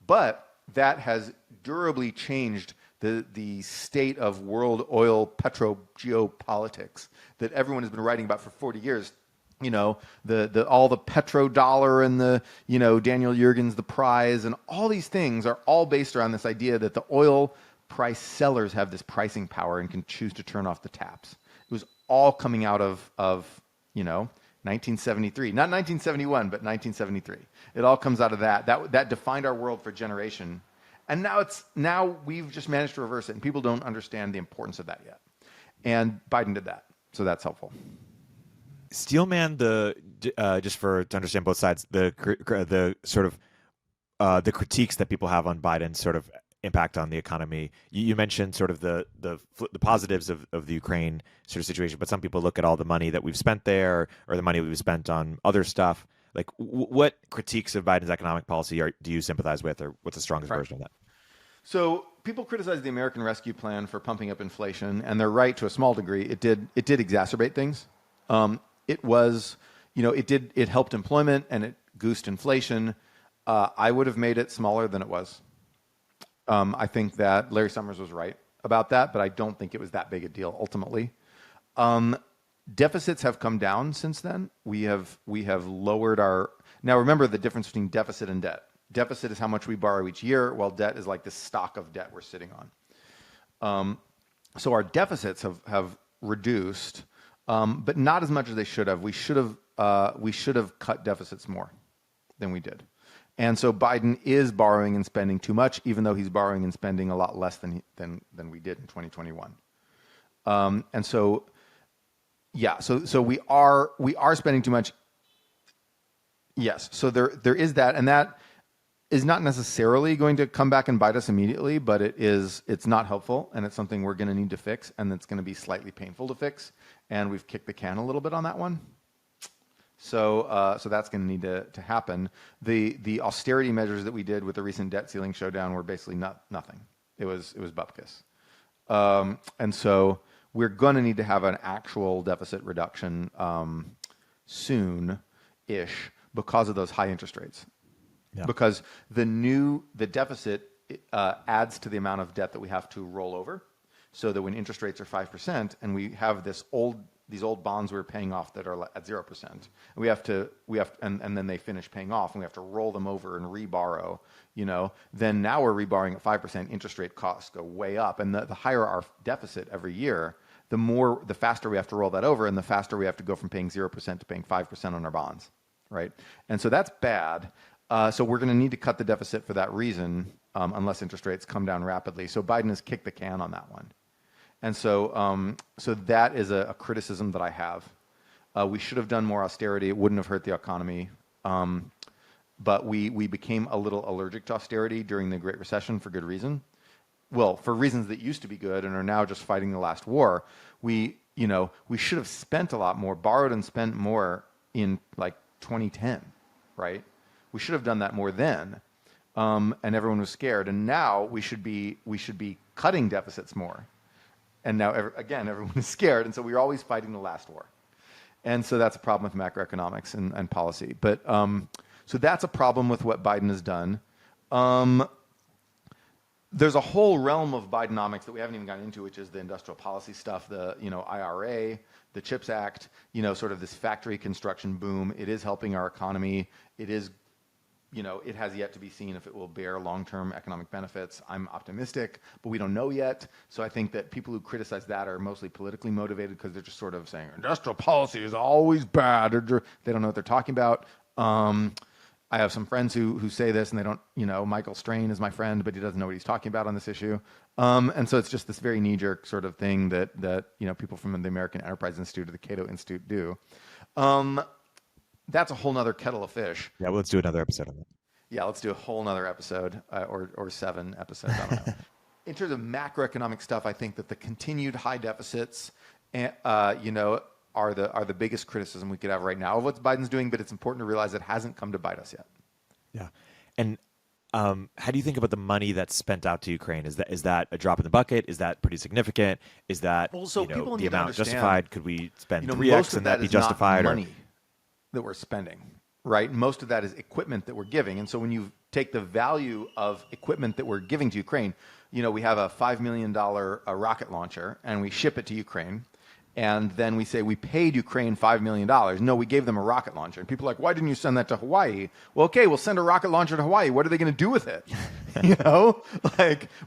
but that has durably changed the state of world oil petro geopolitics that everyone has been writing about for 40 years. All the petrodollar and the, Daniel Yergin's The Prize and all these things are all based around this idea that the oil price sellers have this pricing power and can choose to turn off the taps. It was all coming out of 1973, not 1971, but 1973. It all comes out of that. That defined our world for a generation. And now we've just managed to reverse it, and people don't understand the importance of that yet. And Biden did that. So that's helpful. Steelman, just to understand both sides, the sort of the critiques that people have on Biden's sort of impact on the economy. You mentioned sort of the positives of the Ukraine sort of situation, but some people look at all the money that we've spent there or the money we've spent on other stuff. Like, what critiques of Biden's economic policy do you sympathize with, or what's the strongest version of that? So people criticize the American Rescue Plan for pumping up inflation, and they're right to a small degree. It did exacerbate things. It helped employment and it goosed inflation. I would have made it smaller than it was. I think that Larry Summers was right about that, but I don't think it was that big a deal ultimately. Deficits have come down since then. We have lowered our. Now remember the difference between deficit and debt. Deficit is how much we borrow each year, while debt is like the stock of debt we're sitting on. So our deficits have reduced, but not as much as they should have. We should have cut deficits more than we did. And so Biden is borrowing and spending too much, even though he's borrowing and spending a lot less than we did in 2021. And so, yeah, so we are spending too much. Yes, so there is that, and that is not necessarily going to come back and bite us immediately, but it's not helpful, and it's something we're going to need to fix, and it's going to be slightly painful to fix, and we've kicked the can a little bit on that one. So that's going to need to happen. The austerity measures that we did with the recent debt ceiling showdown were basically nothing. It was bupkis. And so we're going to need to have an actual deficit reduction soon-ish because of those high interest rates. Yeah. Because the deficit adds to the amount of debt that we have to roll over, so that when interest rates are 5% and we have these old bonds we're paying off that are at 0%, and then they finish paying off, and we have to roll them over and reborrow. Then now we're reborrowing at 5%. Interest rate costs go way up, and the higher our deficit every year, the faster we have to roll that over, and the faster we have to go from paying 0% to paying 5% on our bonds, right? And so that's bad. So we're going to need to cut the deficit for that reason, unless interest rates come down rapidly. So Biden has kicked the can on that one. And so that is a criticism that I have. We should have done more austerity. It wouldn't have hurt the economy. But we became a little allergic to austerity during the Great Recession for good reason. Well, for reasons that used to be good and are now just fighting the last war. We should have spent a lot more, borrowed and spent more in like 2010, right? We should have done that more then. And everyone was scared. And now we should be cutting deficits more. And now, everyone is scared, and so we're always fighting the last war. And so that's a problem with macroeconomics and policy. But so that's a problem with what Biden has done. There's a whole realm of Bidenomics that we haven't even gotten into, which is the industrial policy stuff, the IRA, the CHIPS Act, sort of this factory construction boom. It is helping our economy. It is it has yet to be seen if it will bear long-term economic benefits. I'm optimistic, but we don't know yet. So I think that people who criticize that are mostly politically motivated because they're just sort of saying industrial policy is always bad, or they don't know what they're talking about. I have some friends who say this, and they don't, Michael Strain is my friend, but he doesn't know what he's talking about on this issue. And so it's just this very knee-jerk sort of thing that people from the American Enterprise Institute or the Cato Institute do. That's a whole nother kettle of fish. Yeah, well, let's do another episode on that. Yeah, let's do a whole nother episode or 7 episodes. I don't know. In terms of macroeconomic stuff, I think that the continued high deficits, are the biggest criticism we could have right now of what Biden's doing. But it's important to realize it hasn't come to bite us yet. Yeah, and how do you think about the money that's spent out to Ukraine? Is that a drop in the bucket? Is that pretty significant? Is that the amount justified? Could we spend 3x and that be justified? Money that we're spending, right? Most of that is equipment that we're giving. And so when you take the value of equipment that we're giving to Ukraine, we have a $5 million rocket launcher and we ship it to Ukraine. And then we say we paid Ukraine $5 million. No, we gave them a rocket launcher. And people are like, why didn't you send that to Hawaii? Well, okay, we'll send a rocket launcher to Hawaii. What are they going to do with it?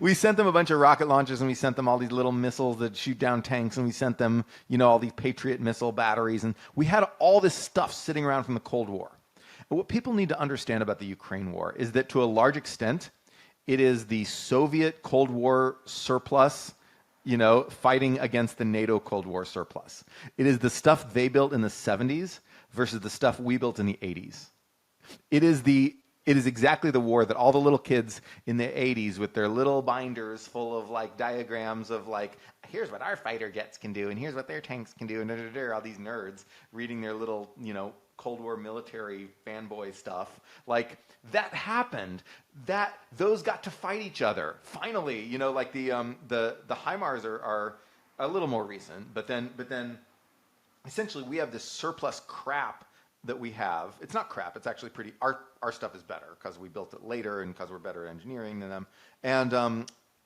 We sent them a bunch of rocket launchers, and we sent them all these little missiles that shoot down tanks, and we sent them, all these Patriot missile batteries. And we had all this stuff sitting around from the Cold War. And what people need to understand about the Ukraine war is that to a large extent, it is the Soviet Cold War surplus fighting against the NATO Cold War surplus. It is the stuff they built in the 70s versus the stuff we built in the 80s. It is exactly the war that all the little kids in the 80s with their little binders full of diagrams of here's what our fighter jets can do and here's what their tanks can do, and all these nerds reading their little Cold War military fanboy stuff, like that happened. That those got to fight each other finally. You know, like the HIMARS are a little more recent, but then essentially we have this surplus crap that we have. It's not crap. It's actually pretty. Our stuff is better because we built it later and because we're better at engineering than them.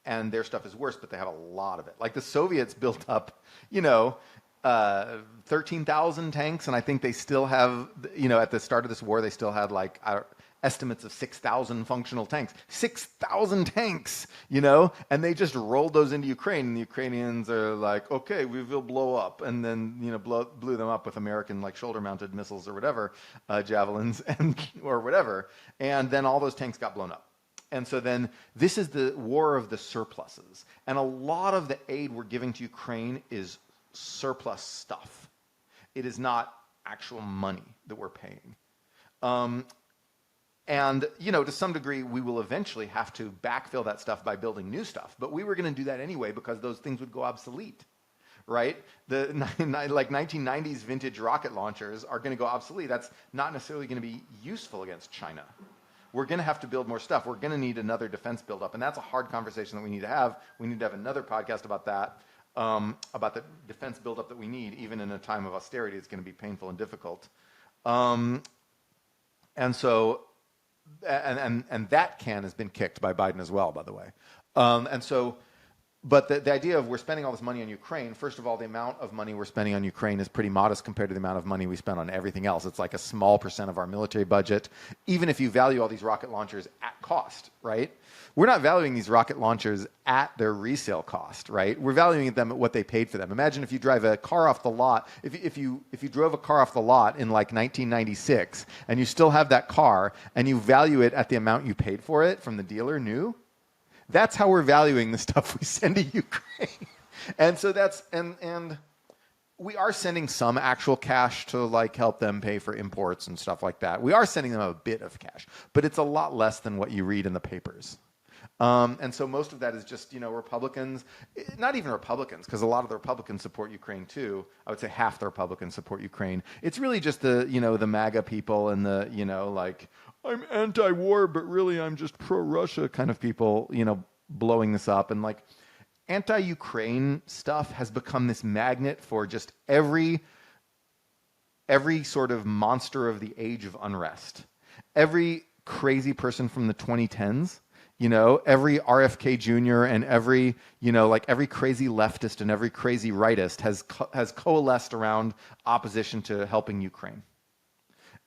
And their stuff is worse, but they have a lot of it. Like the Soviets built up, 13,000 tanks, and I think they still have, at the start of this war, they still had like estimates of 6,000 functional tanks. 6,000 tanks, and they just rolled those into Ukraine, and the Ukrainians are like, okay, we will blow up, and then, blew them up with American like shoulder-mounted missiles or whatever, javelins or whatever, and then all those tanks got blown up. And so then this is the war of the surpluses. And a lot of the aid we're giving to Ukraine is surplus stuff. It is not actual money that we're paying. And, to some degree, we will eventually have to backfill that stuff by building new stuff. But we were going to do that anyway because those things would go obsolete, right? The like 1990s vintage rocket launchers are going to go obsolete. That's not necessarily going to be useful against China. We're going to have to build more stuff. We're going to need another defense buildup, and that's a hard conversation that we need to have. We need to have another podcast about that, about the defense buildup that we need, even in a time of austerity. It's going to be painful and difficult, and that can has been kicked by Biden as well, by the way, But the idea of we're spending all this money on Ukraine, first of all, the amount of money we're spending on Ukraine is pretty modest compared to the amount of money we spend on everything else. It's like a small % of our military budget, even if you value all these rocket launchers at cost, right? We're not valuing these rocket launchers at their resale cost, right? We're valuing them at what they paid for them. Imagine if you drive a car off the lot, if you drove a car off the lot in like 1996 and you still have that car and you value it at the amount you paid for it from the dealer new, that's how we're valuing the stuff we send to Ukraine. And so and we are sending some actual cash to like help them pay for imports and stuff like that. We are sending them a bit of cash, but it's a lot less than what you read in the papers. And so most of that is just, Republicans, not even Republicans, because a lot of the Republicans support Ukraine too. I would say half the Republicans support Ukraine. It's really just the MAGA people and the, like, I'm anti-war, but really I'm just pro-Russia kind of people, blowing this up. And like anti-Ukraine stuff has become this magnet for just every sort of monster of the age of unrest. Every crazy person from the 2010s, every RFK Jr. and every, every crazy leftist and every crazy rightist has coalesced around opposition to helping Ukraine.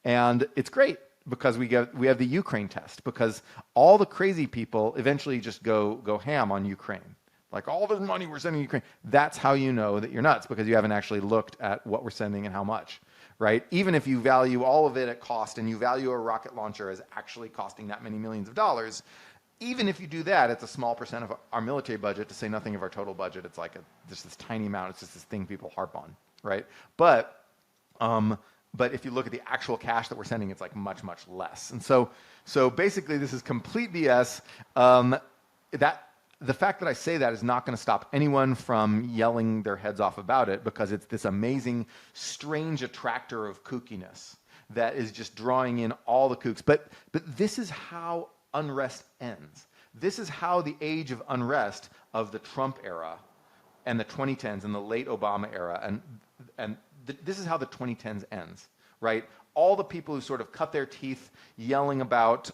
And it's great. Because we have the Ukraine test, because all the crazy people eventually just go ham on Ukraine. Like all the money we're sending to Ukraine. That's how you know that you're nuts, because you haven't actually looked at what we're sending and how much, right? Even if you value all of it at cost and you value a rocket launcher as actually costing that many millions of dollars, even if you do that, it's a small % of our military budget, to say nothing of our total budget. It's like just this tiny amount. It's just this thing people harp on, right? But if you look at the actual cash that we're sending, it's like much, much less. And so basically this is complete BS. The fact that I say that is not going to stop anyone from yelling their heads off about it, because it's this amazing, strange attractor of kookiness that is just drawing in all the kooks. But this is how unrest ends. This is how the age of unrest of the Trump era and the 2010s and the late Obama era and this is how the 2010s ends, right? All the people who sort of cut their teeth yelling about,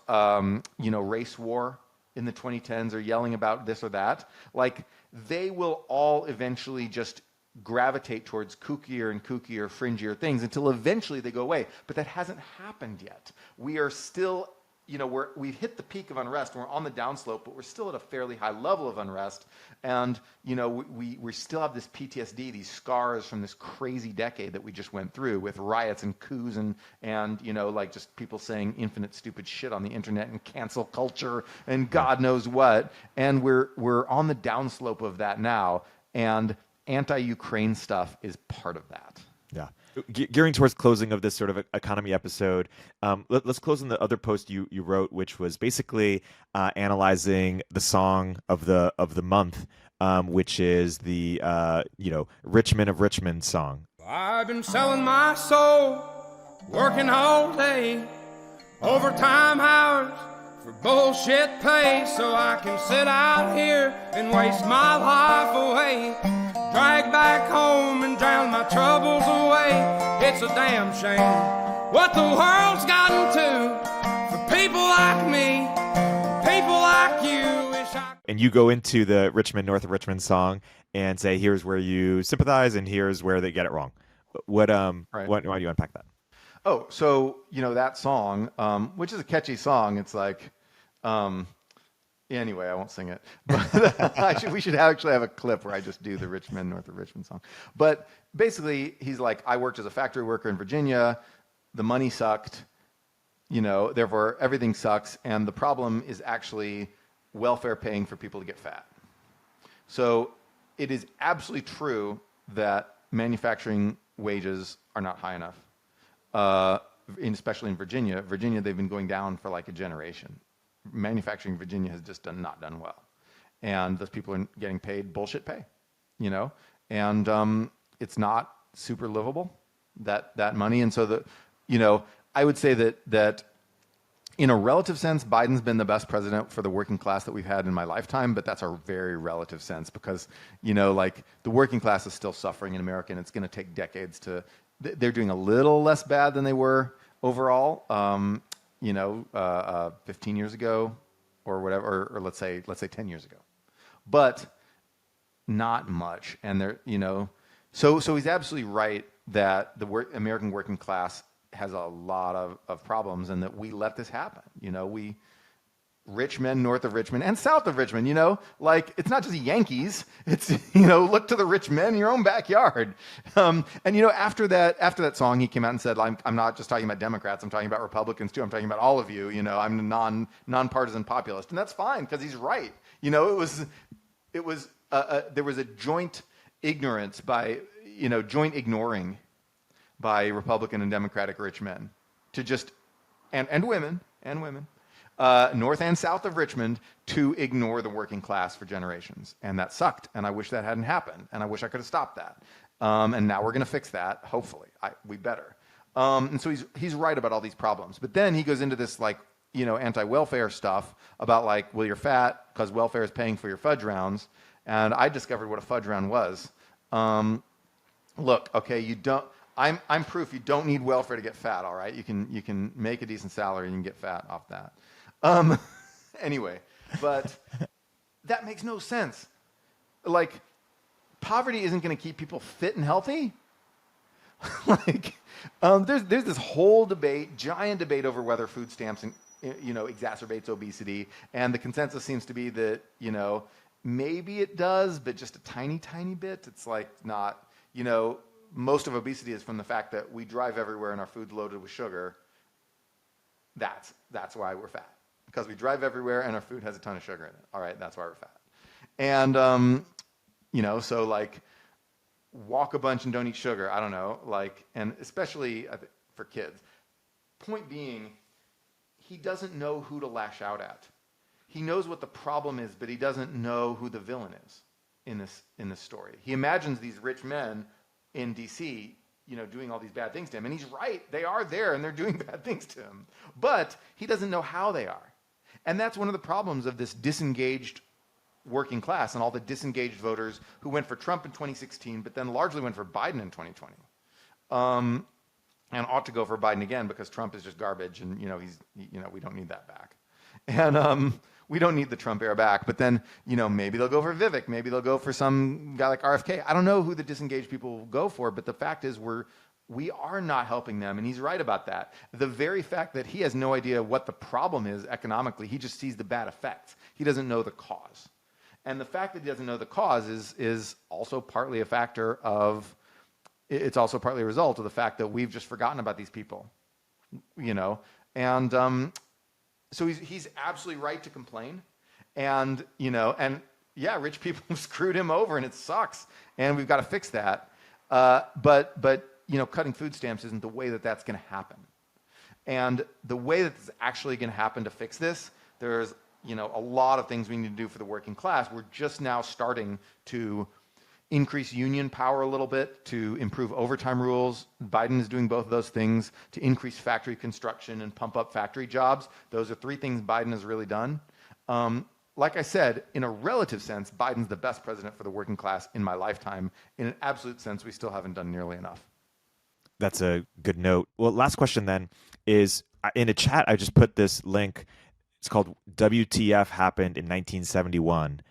race war in the 2010s, or yelling about this or that, like they will all eventually just gravitate towards kookier and kookier, fringier things until eventually they go away. But that hasn't happened yet. We are still, we've hit the peak of unrest and we're on the downslope, but we're still at a fairly high level of unrest. And, we still have this PTSD, these scars from this crazy decade that we just went through with riots and coups and like just people saying infinite stupid shit on the internet and cancel culture and God knows what. And we're on the downslope of that now. And anti-Ukraine stuff is part of that. Yeah. Gearing towards closing of this sort of economy episode, let's close on the other post you wrote, which was basically analyzing the song of the month, which is the Richmond of Richmond song. I've been selling my soul working all day, overtime hours for bullshit pay, so I can sit out here and waste my life away, drag back home and drown my troubles away. It's a damn shame what the world's gotten to for people like me, people like you. And you go into the Richmond, North of Richmond song and say, here's where you sympathize and here's where they get it wrong. Why do you unpack that? Oh, so, that song, which is a catchy song, it's like, anyway, I won't sing it. But we should actually have a clip where I just do the Richmond, North of Richmond song. But basically, he's like, I worked as a factory worker in Virginia. The money sucked, therefore everything sucks. And the problem is actually welfare paying for people to get fat. So it is absolutely true that manufacturing wages are not high enough. Especially in Virginia. Virginia, they've been going down for like a generation. Manufacturing in Virginia has just not done well. And those people are getting paid bullshit pay, and it's not super livable, that money. And so I would say that in a relative sense, Biden's been the best president for the working class that we've had in my lifetime, but that's a very relative sense because, like the working class is still suffering in America and it's going to take decades they're doing a little less bad than they were overall, 15 years ago or whatever, or let's say 10 years ago, but not much. And so he's absolutely right that the American working class has a lot of problems and that we let this happen. Rich men north of Richmond and south of Richmond, like it's not just the Yankees. It's, look to the rich men in your own backyard. And, after that song, he came out and said, I'm not just talking about Democrats. I'm talking about Republicans too. I'm talking about all of you. I'm a nonpartisan populist. And that's fine because he's right. There was a joint ignorance joint ignoring by Republican and Democratic rich men to just, and women, north and south of Richmond to ignore the working class for generations. And that sucked. And I wish that hadn't happened. And I wish I could have stopped that. And now we're going to fix that. Hopefully. We better. And so he's right about all these problems. But then he goes into this anti-welfare stuff about well, you're fat because welfare is paying for your fudge rounds. And I discovered what a fudge round was. Look, okay, I'm proof you don't need welfare to get fat, all right? You can make a decent salary and you can get fat off that. Anyway, but that makes no sense. Poverty isn't going to keep people fit and healthy. There's this whole giant debate over whether food stamps exacerbates obesity, and the consensus seems to be that maybe it does, but just a tiny bit. It's not. Most of obesity is from the fact that we drive everywhere and our food's loaded with sugar. That's why we're fat. Because we drive everywhere and our food has a ton of sugar in it. All right, that's why we're fat. And, so walk a bunch and don't eat sugar. I don't know. And especially for kids. Point being, he doesn't know who to lash out at. He knows what the problem is, but he doesn't know who the villain is in this story. He imagines these rich men in D.C., doing all these bad things to him. And he's right. They are there and they're doing bad things to him. But he doesn't know how they are. And that's one of the problems of this disengaged working class and all the disengaged voters who went for Trump in 2016, but then largely went for Biden in 2020. And ought to go for Biden again because Trump is just garbage and, we don't need that back. And we don't need the Trump era back. But then, maybe they'll go for Vivek. Maybe they'll go for some guy like RFK. I don't know who the disengaged people will go for, but the fact is we are not helping them, and he's right about that. The very fact that he has no idea what the problem is economically, he just sees the bad effects. He doesn't know the cause. And the fact that he doesn't know the cause is also partly a factor of, it's also partly a result of the fact that we've just forgotten about these people, and so he's absolutely right to complain, and rich people screwed him over, and it sucks, and we've got to fix that. But cutting food stamps isn't the way that's going to happen. And the way that it's actually going to happen to fix this, there's a lot of things we need to do for the working class. We're just now starting to, increase union power a little bit, to improve overtime rules. Biden is doing both of those things to increase factory construction and pump up factory jobs. Those are three things Biden has really done. Like I said, in a relative sense, Biden's the best president for the working class in my lifetime. In an absolute sense, we still haven't done nearly enough. That's a good note. Well, last question then is, in a chat, I just put this link. It's called WTF Happened in 1971.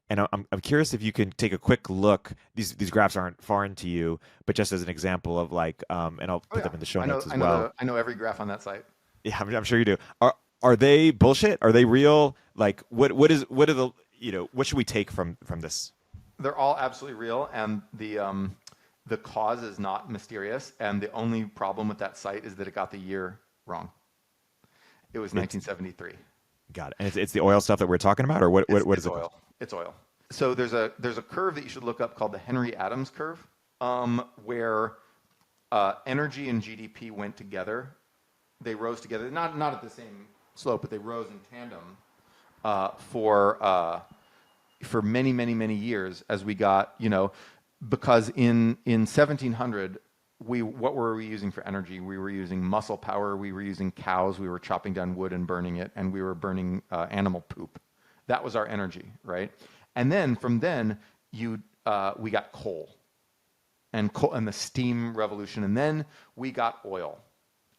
And I'm curious if you can take a quick look. These graphs aren't foreign to you, but just as an example of like, and I'll put them in the show notes as well. I know every graph on that site. Yeah, I'm sure you do. Are they bullshit? Are they real? Like, what should we take from this? They're all absolutely real, and the cause is not mysterious. And the only problem with that site is that it got the year wrong. It was 1973. Got it. And it's the oil stuff that we're talking about, or what is it? Oil. It's oil. So there's a curve that you should look up called the Henry Adams curve, where energy and GDP went together. They rose together, not at the same slope, but they rose in tandem for many years as we got, because in 1700, what were we using for energy? We were using muscle power, we were using cows, we were chopping down wood and burning it, and we were burning animal poop. That was our energy, right? And then from then, we got coal and the steam revolution, and then we got oil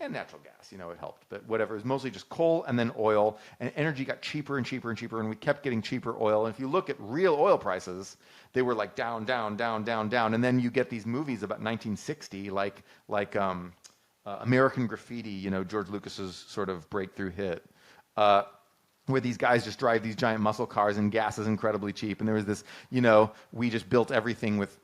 and natural gas. It helped, but whatever. It was mostly just coal and then oil, and energy got cheaper and cheaper and cheaper, and we kept getting cheaper oil. And if you look at real oil prices, they were like down, and then you get these movies about 1960, like American Graffiti, George Lucas's sort of breakthrough hit. Where these guys just drive these giant muscle cars and gas is incredibly cheap. And there was this, we just built everything with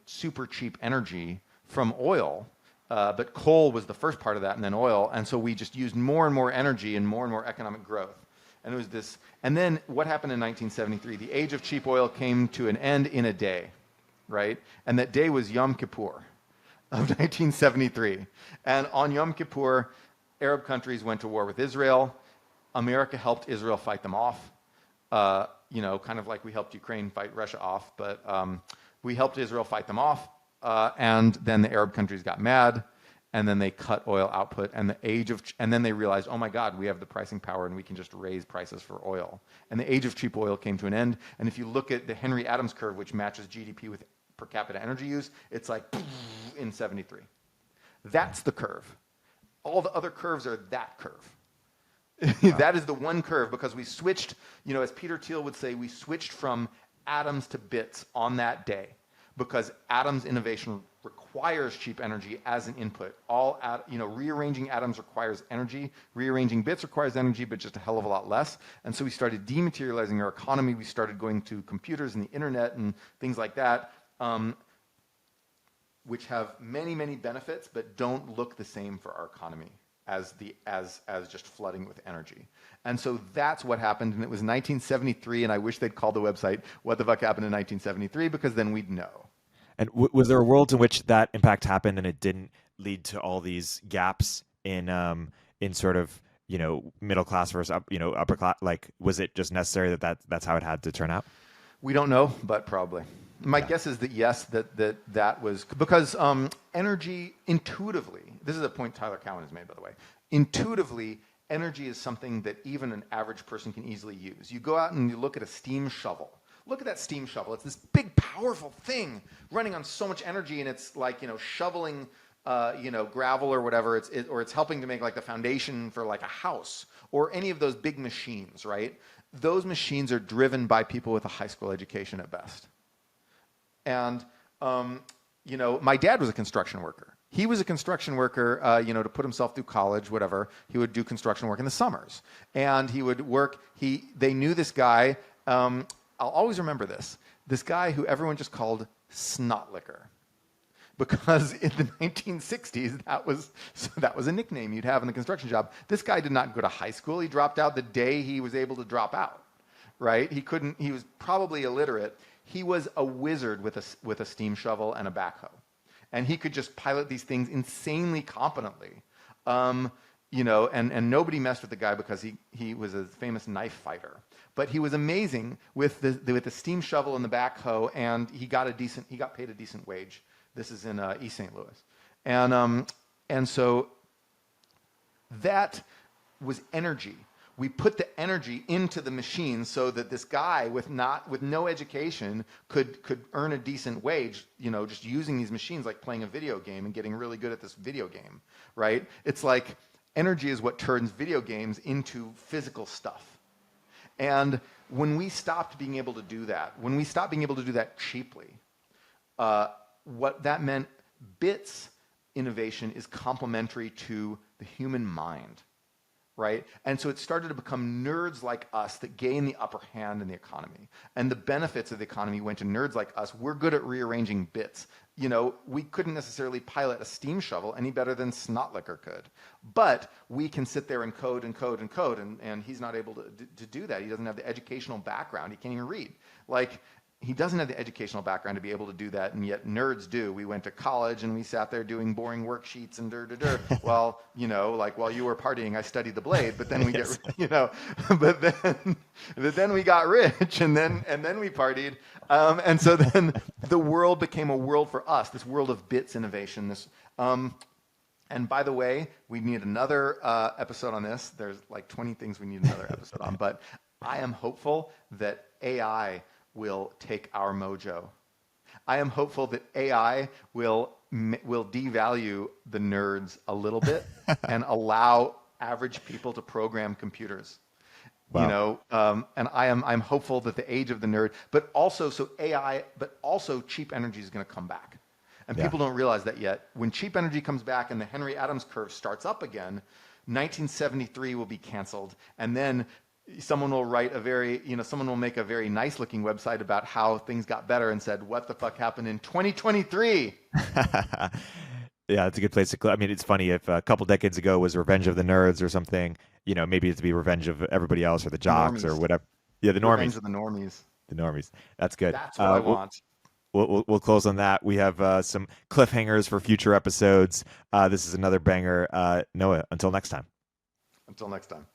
super cheap energy from oil. But coal was the first part of that, and then oil. And so we just used more and more energy and more economic growth. And it was this. And then what happened in 1973? The age of cheap oil came to an end in a day, right? And that day was Yom Kippur of 1973. And on Yom Kippur, Arab countries went to war with Israel. America helped Israel fight them off, kind of like we helped Ukraine fight Russia off, but we helped Israel fight them off, and then the Arab countries got mad, and then they cut oil output, and then they realized, oh my God, we have the pricing power, and we can just raise prices for oil. And the age of cheap oil came to an end, and if you look at the Henry Adams curve, which matches GDP with per capita energy use, it's like in 73. That's the curve. All the other curves are that curve. That is the one curve, because we switched, as Peter Thiel would say, we switched from atoms to bits on that day, because atoms innovation requires cheap energy as an input. Rearranging atoms requires energy, rearranging bits requires energy, but just a hell of a lot less. And so we started dematerializing our economy. We started going to computers and the internet and things like that, which have many benefits, but don't look the same for our economy as just flooding with energy. And so that's what happened, and it was 1973, and I wish they'd called the website What the Fuck Happened in 1973, because then we'd know. And was there a world in which that impact happened and it didn't lead to all these gaps in sort of, middle class versus upper class? Like, was it just necessary that's how it had to turn out? We don't know, but probably. My guess is that yes, that was because energy intuitively, this is a point Tyler Cowen has made, by the way, intuitively, energy is something that even an average person can easily use. You go out and you look at a steam shovel. Look at that steam shovel. It's this big, powerful thing running on so much energy, and it's like, shoveling, gravel or whatever. It's helping to make like the foundation for like a house or any of those big machines, right? Those machines are driven by people with a high school education at best. And, my dad was a construction worker. He was a construction worker, to put himself through college, whatever. He would do construction work in the summers. And he would work, they knew this guy, I'll always remember this guy who everyone just called Snot Liquor. Because in the 1960s, that was a nickname you'd have in the construction job. This guy did not go to high school. He dropped out the day he was able to drop out, right? He was probably illiterate. He was a wizard with a steam shovel and a backhoe. And he could just pilot these things insanely competently. And nobody messed with the guy because he was a famous knife fighter. but he was amazing with the steam shovel and the backhoe, and he got paid a decent wage. This is in East St. Louis, and so that was energy. We put the energy into the machine so that this guy with no education could earn a decent wage, just using these machines like playing a video game and getting really good at this video game, right? It's like energy is what turns video games into physical stuff. And when we stopped being able to do that, cheaply, what that meant, bits innovation is complementary to the human mind. Right? And so it started to become nerds like us that gain the upper hand in the economy. And the benefits of the economy went to nerds like us. We're good at rearranging bits. We couldn't necessarily pilot a steam shovel any better than Snotlicker could. But we can sit there and code and code and code, and he's not able to do that. He doesn't have the educational background. He can't even read. He doesn't have the educational background to be able to do that, and yet nerds do. We went to college and we sat there doing boring worksheets and Well, while you were partying, I studied the blade, but then we Yes. but then we got rich, and then we partied, and so then the world became a world for us. This world of bits innovation. And by the way, we need another episode on this. There's like 20 things we need another episode on, but I am hopeful that AI will take our mojo. I am hopeful that AI will devalue the nerds a little bit and allow average people to program computers. Wow. And I'm hopeful that the age of the nerd, but also cheap energy is going to come back. And people don't realize that yet. When cheap energy comes back and the Henry Adams curve starts up again, 1973 will be canceled, and then someone will someone will make a very nice looking website about how things got better and said, what the fuck happened in 2023? Yeah, it's a good place to I mean, it's funny, if a couple decades ago was Revenge of the Nerds or something, maybe it's to be Revenge of everybody else or the jocks or whatever. Yeah, the normies. Revenge of the normies. The normies. That's good. That's what I want. We'll close on that. We have some cliffhangers for future episodes. This is another banger. Noah, until next time. Until next time.